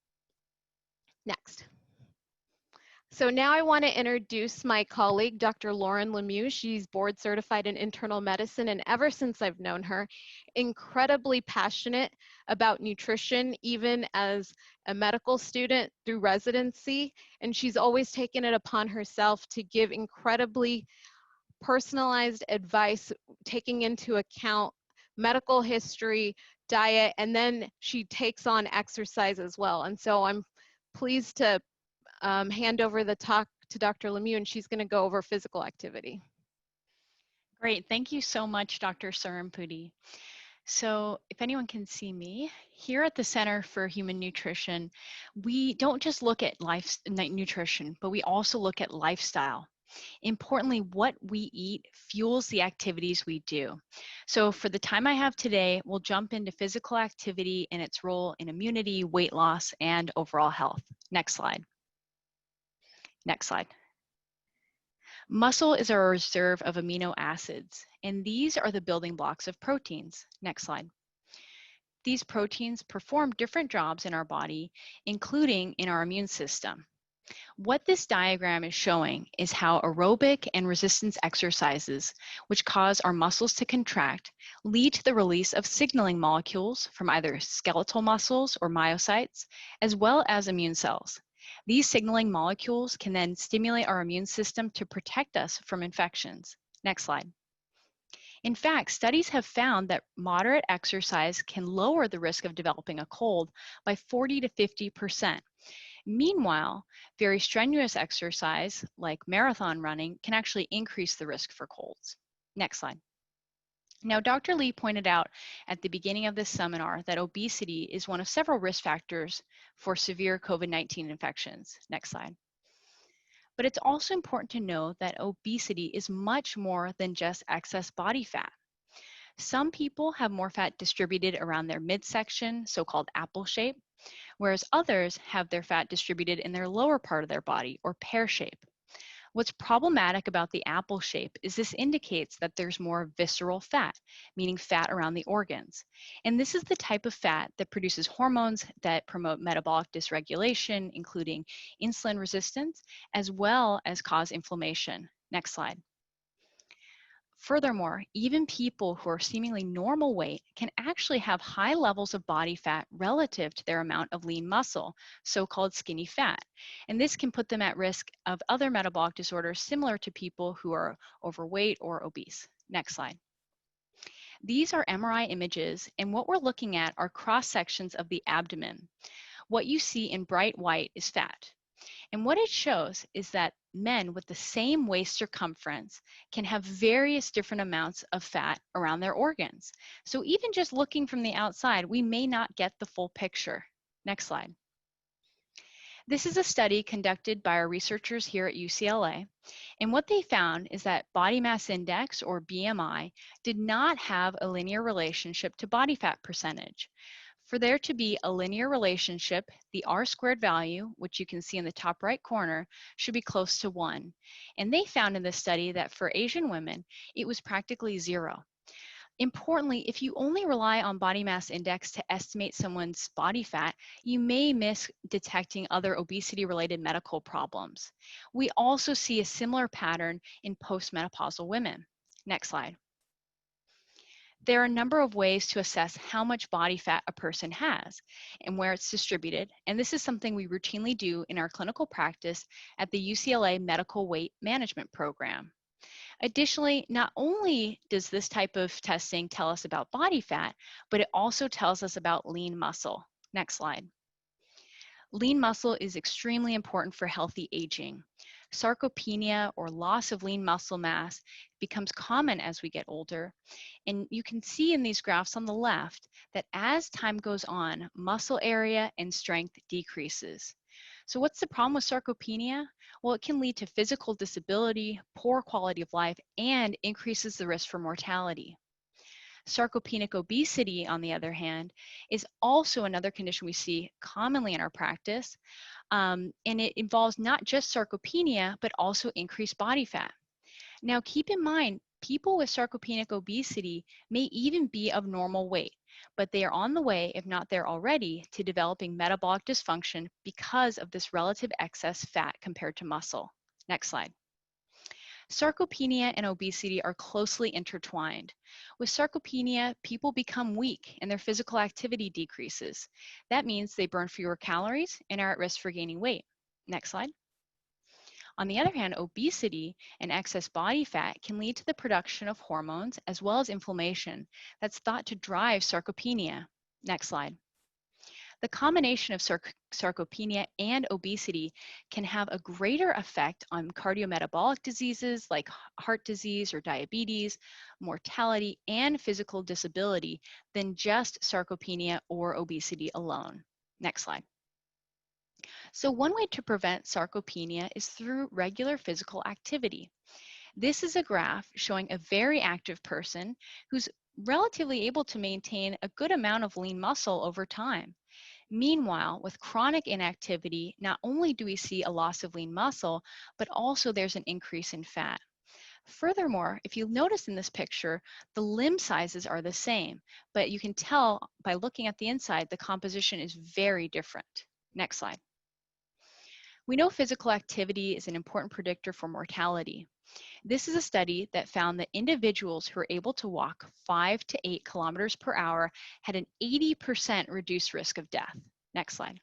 Next. So now I want to introduce my colleague, Dr. Lauren Lemieux. She's board certified in internal medicine, and ever since I've known her, incredibly passionate about nutrition, even as a medical student through residency. And she's always taken it upon herself to give incredibly personalized advice, taking into account medical history, diet, and then she takes on exercise as well. And so I'm pleased to hand over the talk to Dr. Lemieux, and she's going to go over physical activity. Great. Thank you so much, Dr. Sarampudi. So if anyone can see me, here at the Center for Human Nutrition, we don't just look at nutrition, but we also look at lifestyle. Importantly, what we eat fuels the activities we do. So for the time I have today, we'll jump into physical activity and its role in immunity, weight loss, and overall health. Next slide. Next slide. Muscle is a reserve of amino acids, and these are the building blocks of proteins. Next slide. These proteins perform different jobs in our body, including in our immune system. What this diagram is showing is how aerobic and resistance exercises, which cause our muscles to contract, lead to the release of signaling molecules from either skeletal muscles or myocytes, as well as immune cells. These signaling molecules can then stimulate our immune system to protect us from infections. Next slide. In fact, studies have found that moderate exercise can lower the risk of developing a cold by 40 to 50%. Meanwhile, very strenuous exercise, like marathon running, can actually increase the risk for colds. Next slide. Now, Dr. Lee pointed out at the beginning of this seminar that obesity is one of several risk factors for severe COVID-19 infections. Next slide. But it's also important to know that obesity is much more than just excess body fat. Some people have more fat distributed around their midsection, so-called apple shape, whereas others have their fat distributed in their lower part of their body, or pear shape. What's problematic about the apple shape is this indicates that there's more visceral fat, meaning fat around the organs. And this is the type of fat that produces hormones that promote metabolic dysregulation, including insulin resistance, as well as cause inflammation. Next slide. Furthermore, even people who are seemingly normal weight can actually have high levels of body fat relative to their amount of lean muscle, so-called skinny fat. And this can put them at risk of other metabolic disorders similar to people who are overweight or obese. Next slide. These are MRI images, and what we're looking at are cross-sections of the abdomen. What you see in bright white is fat. And what it shows is that men with the same waist circumference can have various different amounts of fat around their organs. So even just looking from the outside, we may not get the full picture. Next slide. This is a study conducted by our researchers here at UCLA, and what they found is that body mass index, or BMI, did not have a linear relationship to body fat percentage. For there to be a linear relationship, the R-squared value, which you can see in the top right corner, should be close to 1. And they found in this study that for Asian women, it was practically 0. Importantly, if you only rely on body mass index to estimate someone's body fat, you may miss detecting other obesity-related medical problems. We also see a similar pattern in postmenopausal women. Next slide. There are a number of ways to assess how much body fat a person has and where it's distributed, and this is something we routinely do in our clinical practice at the UCLA Medical Weight Management Program. Additionally, not only does this type of testing tell us about body fat, but it also tells us about lean muscle. Next slide. Lean muscle is extremely important for healthy aging. Sarcopenia, or loss of lean muscle mass, becomes common as we get older. And you can see in these graphs on the left that as time goes on, muscle area and strength decreases. So what's the problem with sarcopenia? Well, it can lead to physical disability, poor quality of life, and increases the risk for mortality. Sarcopenic obesity, on the other hand, is also another condition we see commonly in our practice, and it involves not just sarcopenia, but also increased body fat. Now, keep in mind, people with sarcopenic obesity may even be of normal weight, but they are on the way, if not there already, to developing metabolic dysfunction because of this relative excess fat compared to muscle. Next slide. Sarcopenia and obesity are closely intertwined. With sarcopenia, people become weak and their physical activity decreases. That means they burn fewer calories and are at risk for gaining weight. Next slide. On the other hand, obesity and excess body fat can lead to the production of hormones as well as inflammation that's thought to drive sarcopenia. Next slide. The combination of sarcopenia and obesity can have a greater effect on cardiometabolic diseases like heart disease or diabetes, mortality, and physical disability than just sarcopenia or obesity alone. Next slide. So one way to prevent sarcopenia is through regular physical activity. This is a graph showing a very active person who's relatively able to maintain a good amount of lean muscle over time. Meanwhile, with chronic inactivity, not only do we see a loss of lean muscle, but also there's an increase in fat. Furthermore, if you notice in this picture, the limb sizes are the same, but you can tell by looking at the inside, the composition is very different. Next slide. We know physical activity is an important predictor for mortality. This is a study that found that individuals who were able to walk 5 to 8 kilometers per hour had an 80% reduced risk of death. Next slide.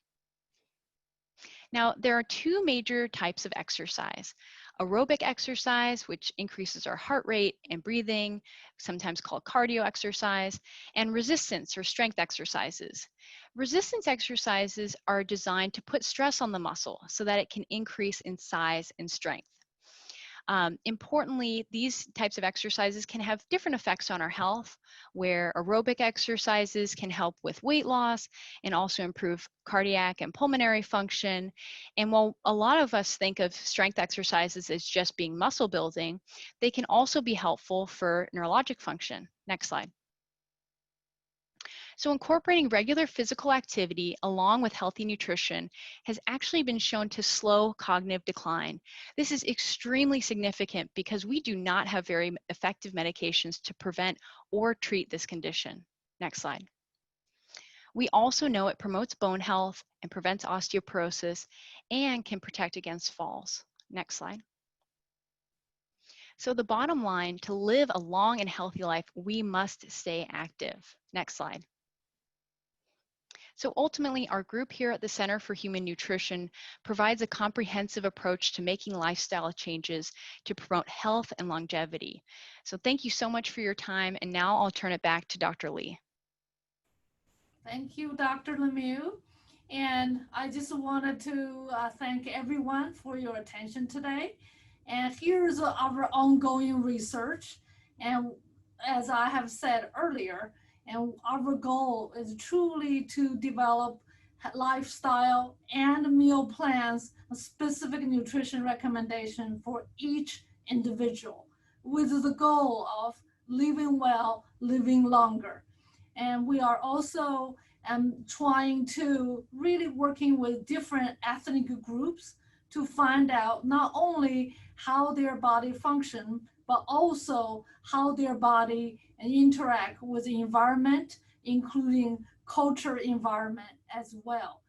Now, there are two major types of exercise. Aerobic exercise, which increases our heart rate and breathing, sometimes called cardio exercise, and resistance or strength exercises. Resistance exercises are designed to put stress on the muscle so that it can increase in size and strength. Importantly, these types of exercises can have different effects on our health, where aerobic exercises can help with weight loss and also improve cardiac and pulmonary function. And while a lot of us think of strength exercises as just being muscle building, they can also be helpful for neurologic function. Next slide. So incorporating regular physical activity along with healthy nutrition has actually been shown to slow cognitive decline. This is extremely significant because we do not have very effective medications to prevent or treat this condition. Next slide. We also know it promotes bone health and prevents osteoporosis and can protect against falls. Next slide. So the bottom line, to live a long and healthy life, we must stay active. Next slide. So ultimately, our group here at the Center for Human Nutrition provides a comprehensive approach to making lifestyle changes to promote health and longevity. So thank you so much for your time, and now I'll turn it back to Dr. Lee. Thank you, Dr. Lemieux. And I just wanted to thank everyone for your attention today. And here's our ongoing research. And as I have said earlier, and our goal is truly to develop lifestyle and meal plans, specific nutrition recommendation for each individual, with the goal of living well, living longer. And we are also trying to really working with different ethnic groups to find out not only how their body function, but also how their body interact with the environment, including culture environment as well.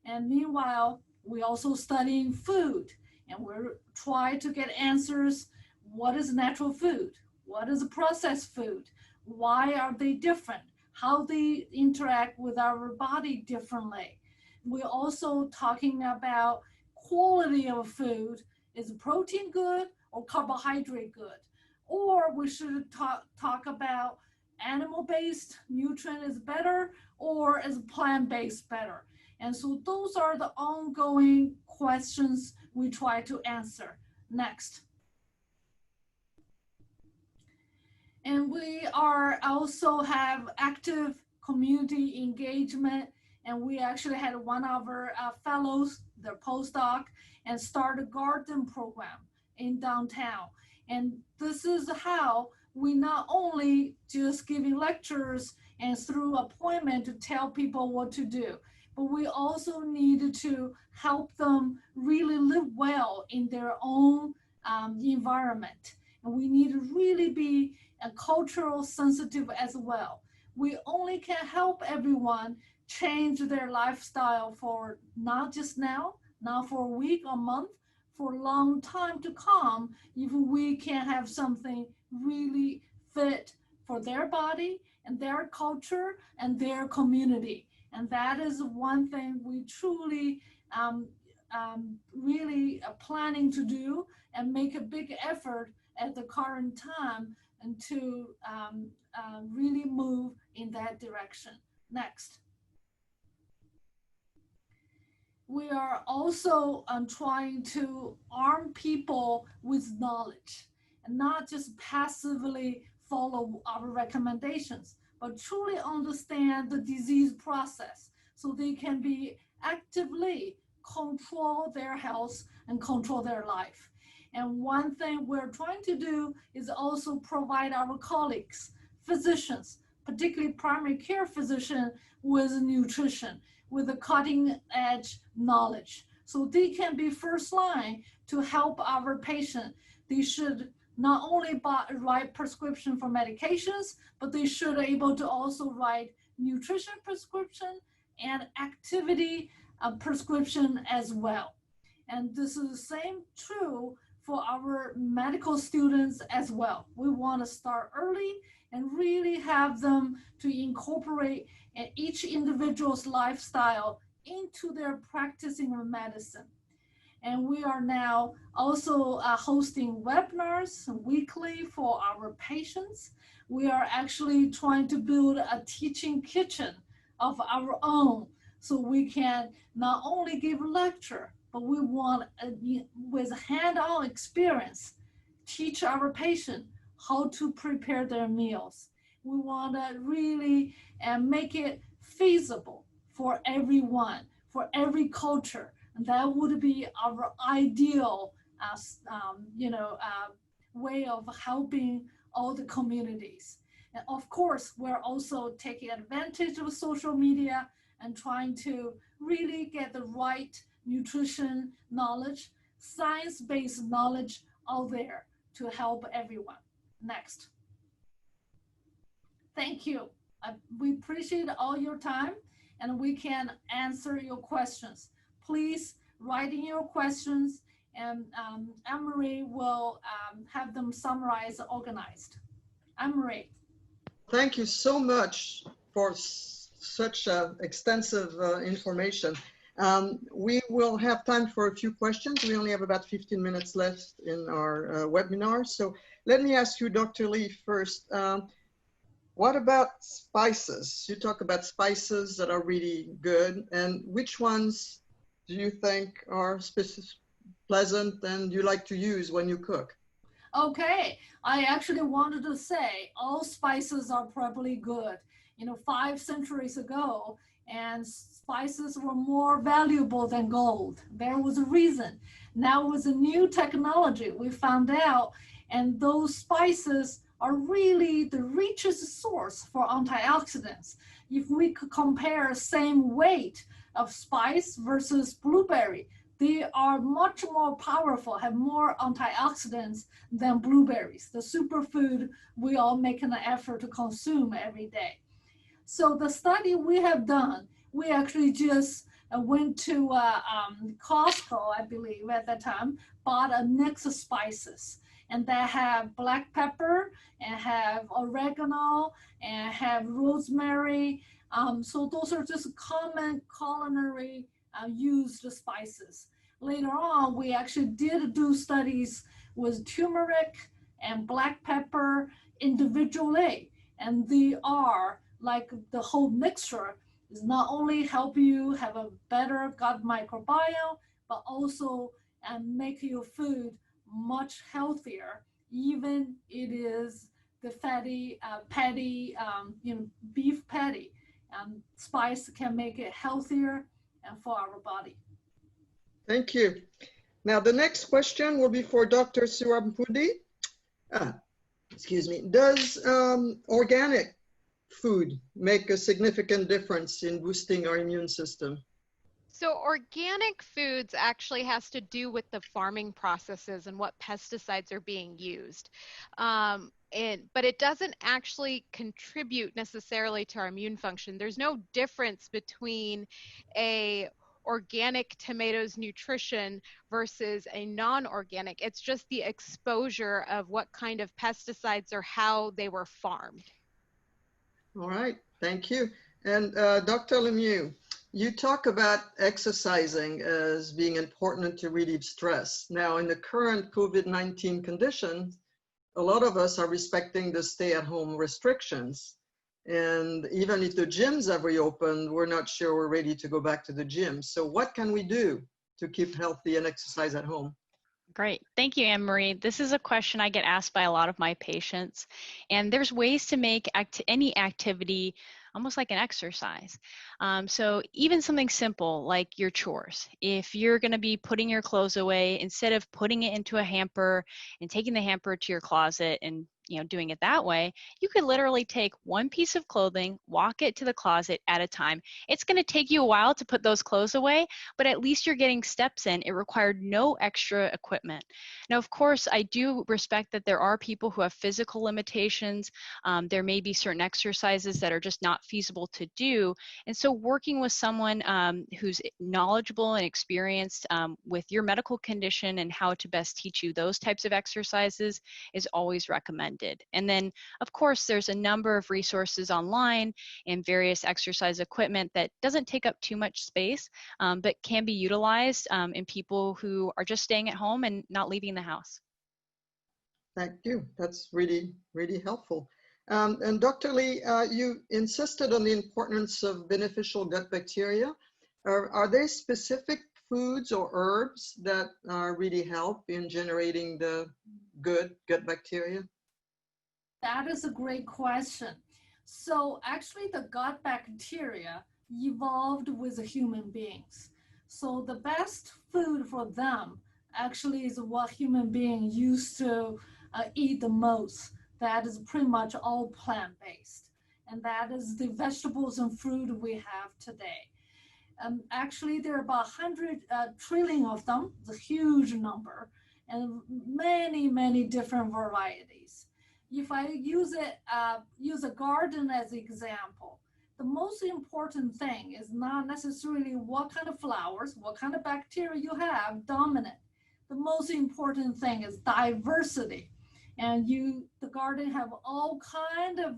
And meanwhile, we also studying food, and we're trying to get answers. What is natural food? What is processed food? Why are they different? How they interact with our body differently. We're also talking about quality of food. Is protein good or carbohydrate good? Or we should talk about animal-based nutrient is better or is plant-based better? And so those are the ongoing questions we try to answer. Next. And we are also have active community engagement, and we actually had one of our fellows, their postdoc, and start a garden program in downtown. And this is how we not only just giving lectures and through appointment to tell people what to do, but we also need to help them really live well in their own environment. And we need to really be cultural sensitive as well. We only can help everyone change their lifestyle for not just now, not for a week or month, for a long time to come, if we can have something really fit for their body and their culture and their community. And that is one thing we truly really planning to do and make a big effort at the current time and to really move in that direction. Next. We are also trying to arm people with knowledge and not just passively follow our recommendations, but truly understand the disease process so they can be actively control their health and control their life. And one thing we're trying to do is also provide our colleagues, physicians, particularly primary care physician, with nutrition, with the cutting edge knowledge. So they can be first line to help our patient. They should not only write prescription for medications, but they should be able to also write nutrition prescription and activity prescription as well. And this is the same true for our medical students as well. We want to start early and really have them to incorporate each individual's lifestyle into their practicing of medicine. And we are now also hosting webinars weekly for our patients. We are actually trying to build a teaching kitchen of our own so we can not only give a lecture, but we want, with hands-on experience, teach our patient how to prepare their meals. We want to really make it feasible for everyone, for every culture. And that would be our ideal, way of helping all the communities. And of course, we're also taking advantage of social media and trying to really get the right nutrition knowledge, science-based knowledge out there to help everyone. Next. Thank you. We appreciate all your time and we can answer your questions. Please write in your questions and Anne-Marie will have them summarized, organized. Anne-Marie. Thank you so much for such extensive information. We will have time for a few questions. We only have about 15 minutes left in our webinar. So let me ask you, Dr. Lee, first. What about spices? You talk about spices that are really good, and which ones do you think are pleasant and you like to use when you cook? Okay, I actually wanted to say all spices are probably good. 5 centuries ago, and spices were more valuable than gold. There was a reason. Now with the new technology, we found out, and those spices are really the richest source for antioxidants. If we could compare same weight of spice versus blueberry, they are much more powerful, have more antioxidants than blueberries, the superfood we all make an effort to consume every day. So the study we have done, we actually just went to Costco, I believe at that time, bought a mix of spices. And they have black pepper and have oregano and have rosemary. So those are just common culinary used spices. Later on, we actually did do studies with turmeric and black pepper individually. And they are like the whole mixture is not only help you have a better gut microbiome, but also make your food much healthier. Even it is the fatty patty, beef patty. Spice can make it healthier and for our body. Thank you. Now, the next question will be for Dr. Surampudi. Excuse me. Does organic food make a significant difference in boosting our immune system? So organic foods actually has to do with the farming processes and what pesticides are being used. But it doesn't actually contribute necessarily to our immune function. There's no difference between a organic tomatoes nutrition versus a non-organic. It's just the exposure of what kind of pesticides or how they were farmed. All right, thank you. And Dr. Lemieux, you talk about exercising as being important to relieve stress. Now, in the current COVID-19 conditions, a lot of us are respecting the stay-at-home restrictions. And even if the gyms have reopened, we're not sure we're ready to go back to the gym. So what can we do to keep healthy and exercise at home? Great. Thank you, Anne-Marie. This is a question I get asked by a lot of my patients. And there's ways to make any activity almost like an exercise. So even something simple like your chores. If you're going to be putting your clothes away, instead of putting it into a hamper and taking the hamper to your closet and doing it that way, you could literally take one piece of clothing, walk it to the closet at a time. It's going to take you a while to put those clothes away, but at least you're getting steps in. It required no extra equipment. Now, of course, I do respect that there are people who have physical limitations. There may be certain exercises that are just not feasible to do. And so working with someone who's knowledgeable and experienced with your medical condition and how to best teach you those types of exercises is always recommended. And then, of course, there's a number of resources online and various exercise equipment that doesn't take up too much space, but can be utilized in people who are just staying at home and not leaving the house. Thank you. That's really, really helpful. And Dr. Lee, you insisted on the importance of beneficial gut bacteria. Are there specific foods or herbs that really help in generating the good gut bacteria? That is a great question. So actually the gut bacteria evolved with the human beings. So the best food for them actually is what human beings used to eat the most. That is pretty much all plant-based. And that is the vegetables and fruit we have today. Actually, there are about 100 trillion of them. It's a huge number and many, many different varieties. If I use a garden as an example, the most important thing is not necessarily what kind of flowers, what kind of bacteria you have dominant. The most important thing is diversity. And the garden have all kind of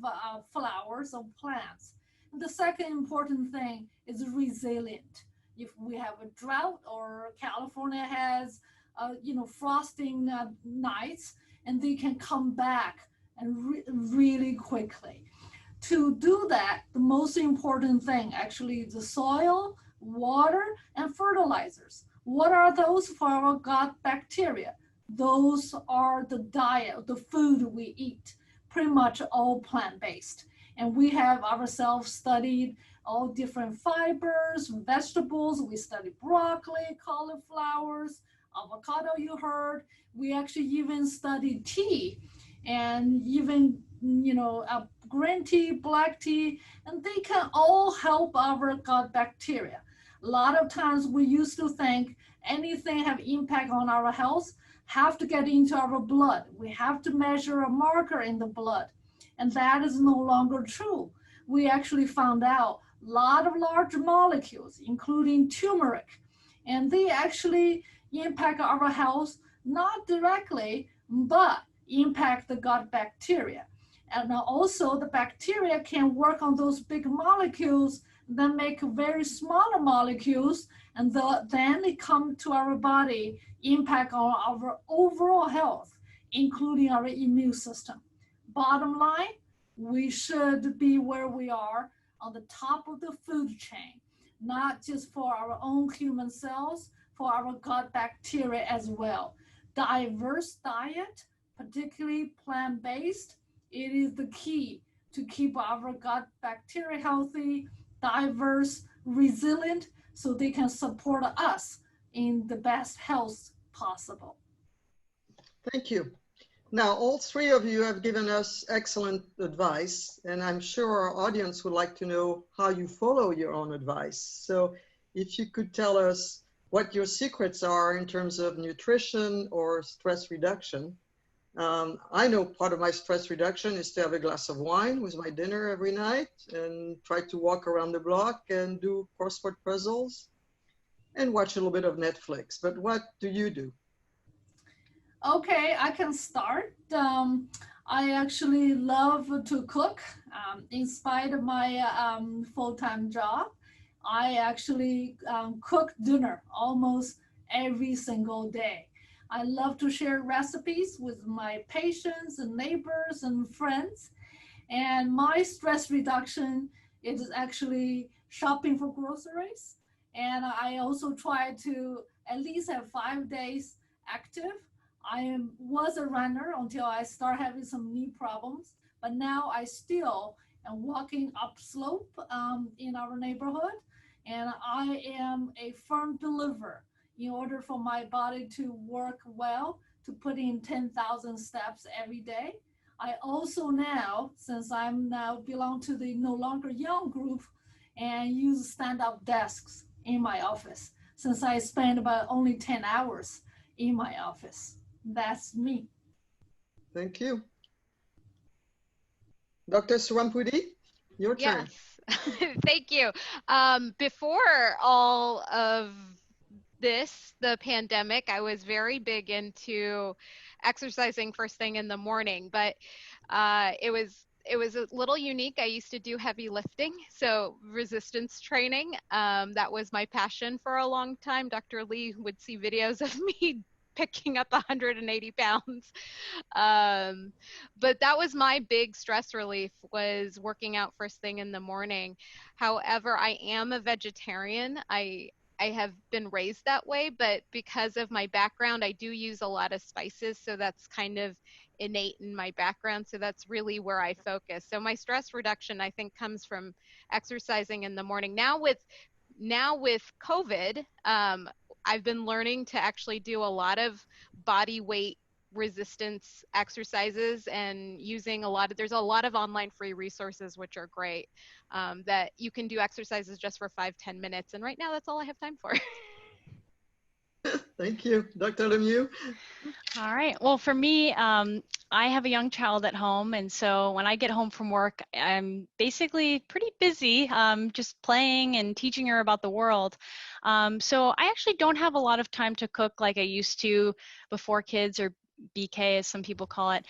flowers or plants. And the second important thing is resilient. If we have a drought or California has, frosting nights, and they can come back and really quickly. To do that, the most important thing actually is the soil, water, and fertilizers. What are those for our gut bacteria? Those are the diet, the food we eat, pretty much all plant-based. And we have ourselves studied all different fibers, vegetables. We studied broccoli, cauliflowers, avocado you heard. We actually even studied tea and even, green tea, black tea, and they can all help our gut bacteria. A lot of times we used to think anything have impact on our health have to get into our blood. We have to measure a marker in the blood, and that is no longer true. We actually found out a lot of large molecules, including turmeric, and they actually impact our health, not directly, but impact the gut bacteria. And also the bacteria can work on those big molecules, then make very smaller molecules, and then they come to our body, impact on our overall health, including our immune system. Bottom line, we should be where we are on the top of the food chain, not just for our own human cells, for our gut bacteria as well. Diverse diet, particularly plant-based, it is the key to keep our gut bacteria healthy, diverse, resilient, so they can support us in the best health possible. Thank you. Now, all three of you have given us excellent advice, and I'm sure our audience would like to know how you follow your own advice. So if you could tell us what your secrets are in terms of nutrition or stress reduction. I know part of my stress reduction is to have a glass of wine with my dinner every night and try to walk around the block and do crossword puzzles and watch a little bit of Netflix. But what do you do? Okay, I can start. I actually love to cook. In spite of my full-time job, I actually cook dinner almost every single day. I love to share recipes with my patients and neighbors and friends. And my stress reduction is actually shopping for groceries. And I also try to at least have 5 days active. I was a runner until I started having some knee problems, but now I still am walking upslope in our neighborhood, and I am a firm believer in order for my body to work well, to put in 10,000 steps every day. I also now, since I'm now belong to the no longer young group, and use stand-up desks in my office, since I spend about only 10 hours in my office. That's me. Thank you. Dr. Swampudi, your turn. Yes, thank you. Before all of this, the pandemic, I was very big into exercising first thing in the morning, but it was a little unique. I used to do heavy lifting, so resistance training. That was my passion for a long time. Dr. Lee would see videos of me picking up 180 pounds. But that was my big stress relief, was working out first thing in the morning. However, I am a vegetarian. I have been raised that way, but because of my background, I do use a lot of spices. So that's kind of innate in my background. So that's really where I focus. So my stress reduction, I think, comes from exercising in the morning. Now with COVID, I've been learning to actually do a lot of body weight resistance exercises and using there's a lot of online free resources, which are great, that you can do exercises just for 5-10 minutes. And right now that's all I have time for. Thank you. Dr. Lemieux? All right. Well, for me, I have a young child at home, and so when I get home from work, I'm basically pretty busy, just playing and teaching her about the world. So I actually don't have a lot of time to cook like I used to before kids, or BK as some people call it.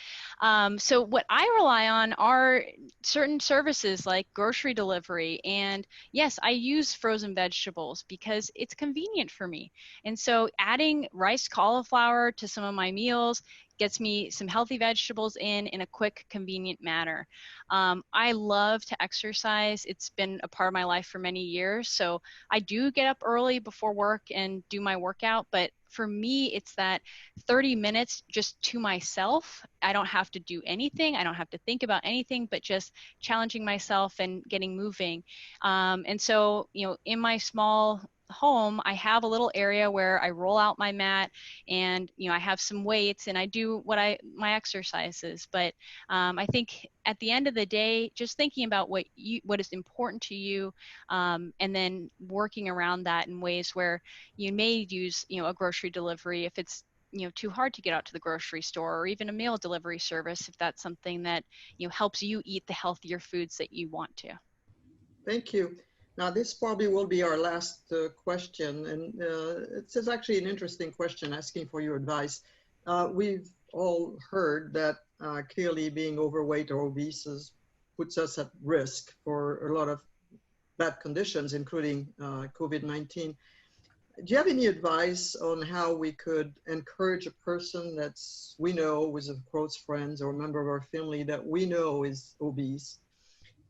So what I rely on are certain services like grocery delivery, and yes, I use frozen vegetables because it's convenient for me. And so adding rice cauliflower to some of my meals gets me some healthy vegetables in a quick, convenient manner. I love to exercise. It's been a part of my life for many years. So I do get up early before work and do my workout, but for me, it's that 30 minutes just to myself. I don't have to do anything. I don't have to think about anything, but just challenging myself and getting moving. And so, you know, in my small home, I have a little area where I roll out my mat, and you know, I have some weights and I do my exercises. But I think at the end of the day, just thinking about what is important to you, and then working around that in ways where you may use, you know, a grocery delivery if it's, you know, too hard to get out to the grocery store, or even a meal delivery service if that's something that, you know, helps you eat the healthier foods that you want to. Thank you. Now, this probably will be our last question, and it's actually an interesting question, asking for your advice. We've all heard that clearly being overweight or obese puts us at risk for a lot of bad conditions, including COVID-19. Do you have any advice on how we could encourage a person that's, we know, with a close friends or a member of our family that we know is obese,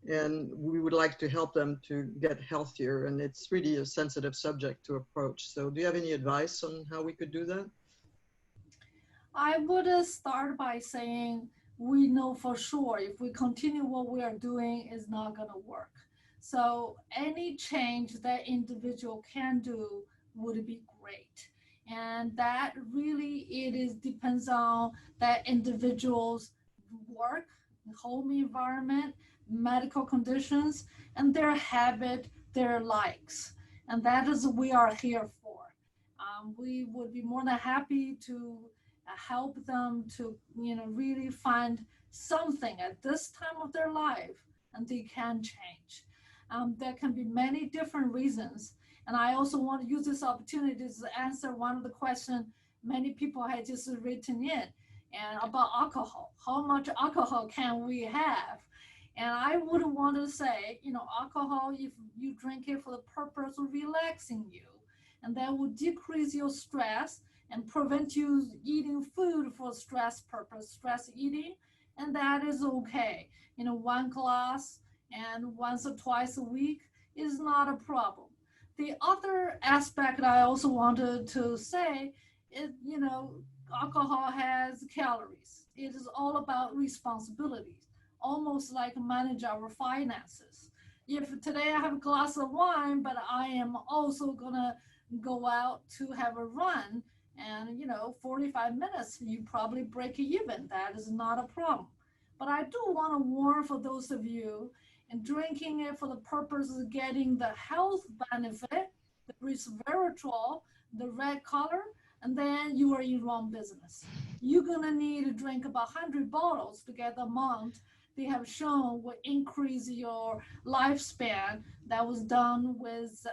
and we would like to help them to get healthier, and it's really a sensitive subject to approach. So do you have any advice on how we could do that? I would start by saying we know for sure if we continue what we are doing is not going to work. So any change that individual can do would be great. And that really depends on that individual's work, home environment, medical conditions, and their habit, their likes. And that is what we are here for. We would be more than happy to help them to, you know, really find something at this time of their life and they can change. There can be many different reasons. And I also want to use this opportunity to answer one of the questions many people had just written in, and about alcohol. How much alcohol can we have? And I wouldn't want to say, you know, alcohol, if you drink it for the purpose of relaxing you, and that will decrease your stress and prevent you eating food for stress purpose, stress eating, and that is okay. You know, one glass and once or twice a week is not a problem. The other aspect I also wanted to say is, you know, alcohol has calories. It is all about responsibilities, almost like manage our finances. If today I have a glass of wine, but I am also gonna go out to have a run, and you know, 45 minutes, you probably break even. That is not a problem. But I do want to warn for those of you and drinking it for the purpose of getting the health benefit, the resveratrol, the red color, and then you are in wrong business. You're gonna need to drink about 100 bottles to get the amount they have shown will increase your lifespan that was done with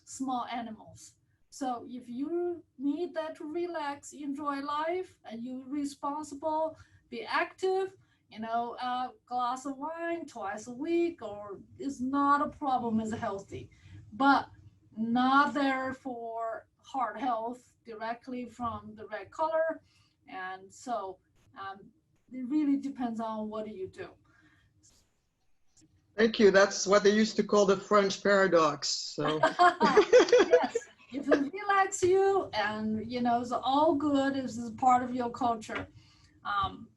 small animals. So if you need that to relax, enjoy life, and you're responsible, be active, you know, a glass of wine twice a week, or is not a problem, is healthy, but not there for heart health directly from the red color. And so it really depends on what do you do. Thank you. That's what they used to call the French paradox. So. Yes, if it relax you, and you know, it's all good, this is part of your culture.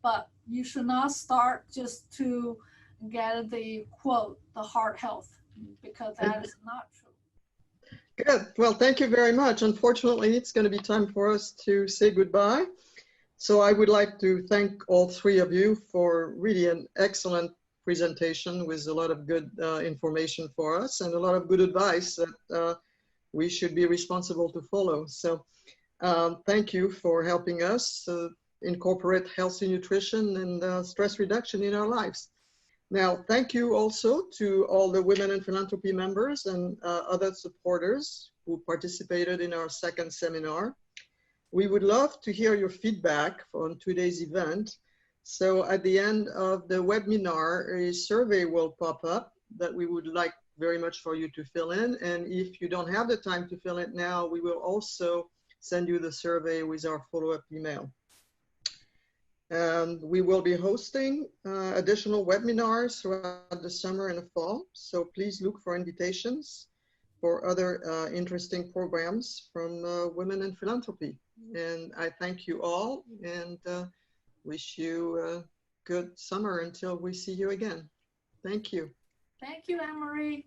But you should not start just to get the quote, the heart health, because that is not true. Good. Well, thank you very much. Unfortunately, it's going to be time for us to say goodbye. So I would like to thank all three of you for really an excellent presentation with a lot of good information for us and a lot of good advice that we should be responsible to follow. So thank you for helping us incorporate healthy nutrition and stress reduction in our lives. Now, thank you also to all the Women in Philanthropy members and other supporters who participated in our second seminar. We would love to hear your feedback on today's event. So at the end of the webinar, a survey will pop up that we would like very much for you to fill in. And if you don't have the time to fill it now, we will also send you the survey with our follow-up email. We will be hosting additional webinars throughout the summer and the fall, so please look for invitations for other interesting programs from Women in Philanthropy. And I thank you all and wish you a good summer until we see you again. Thank you. Thank you, Anne-Marie.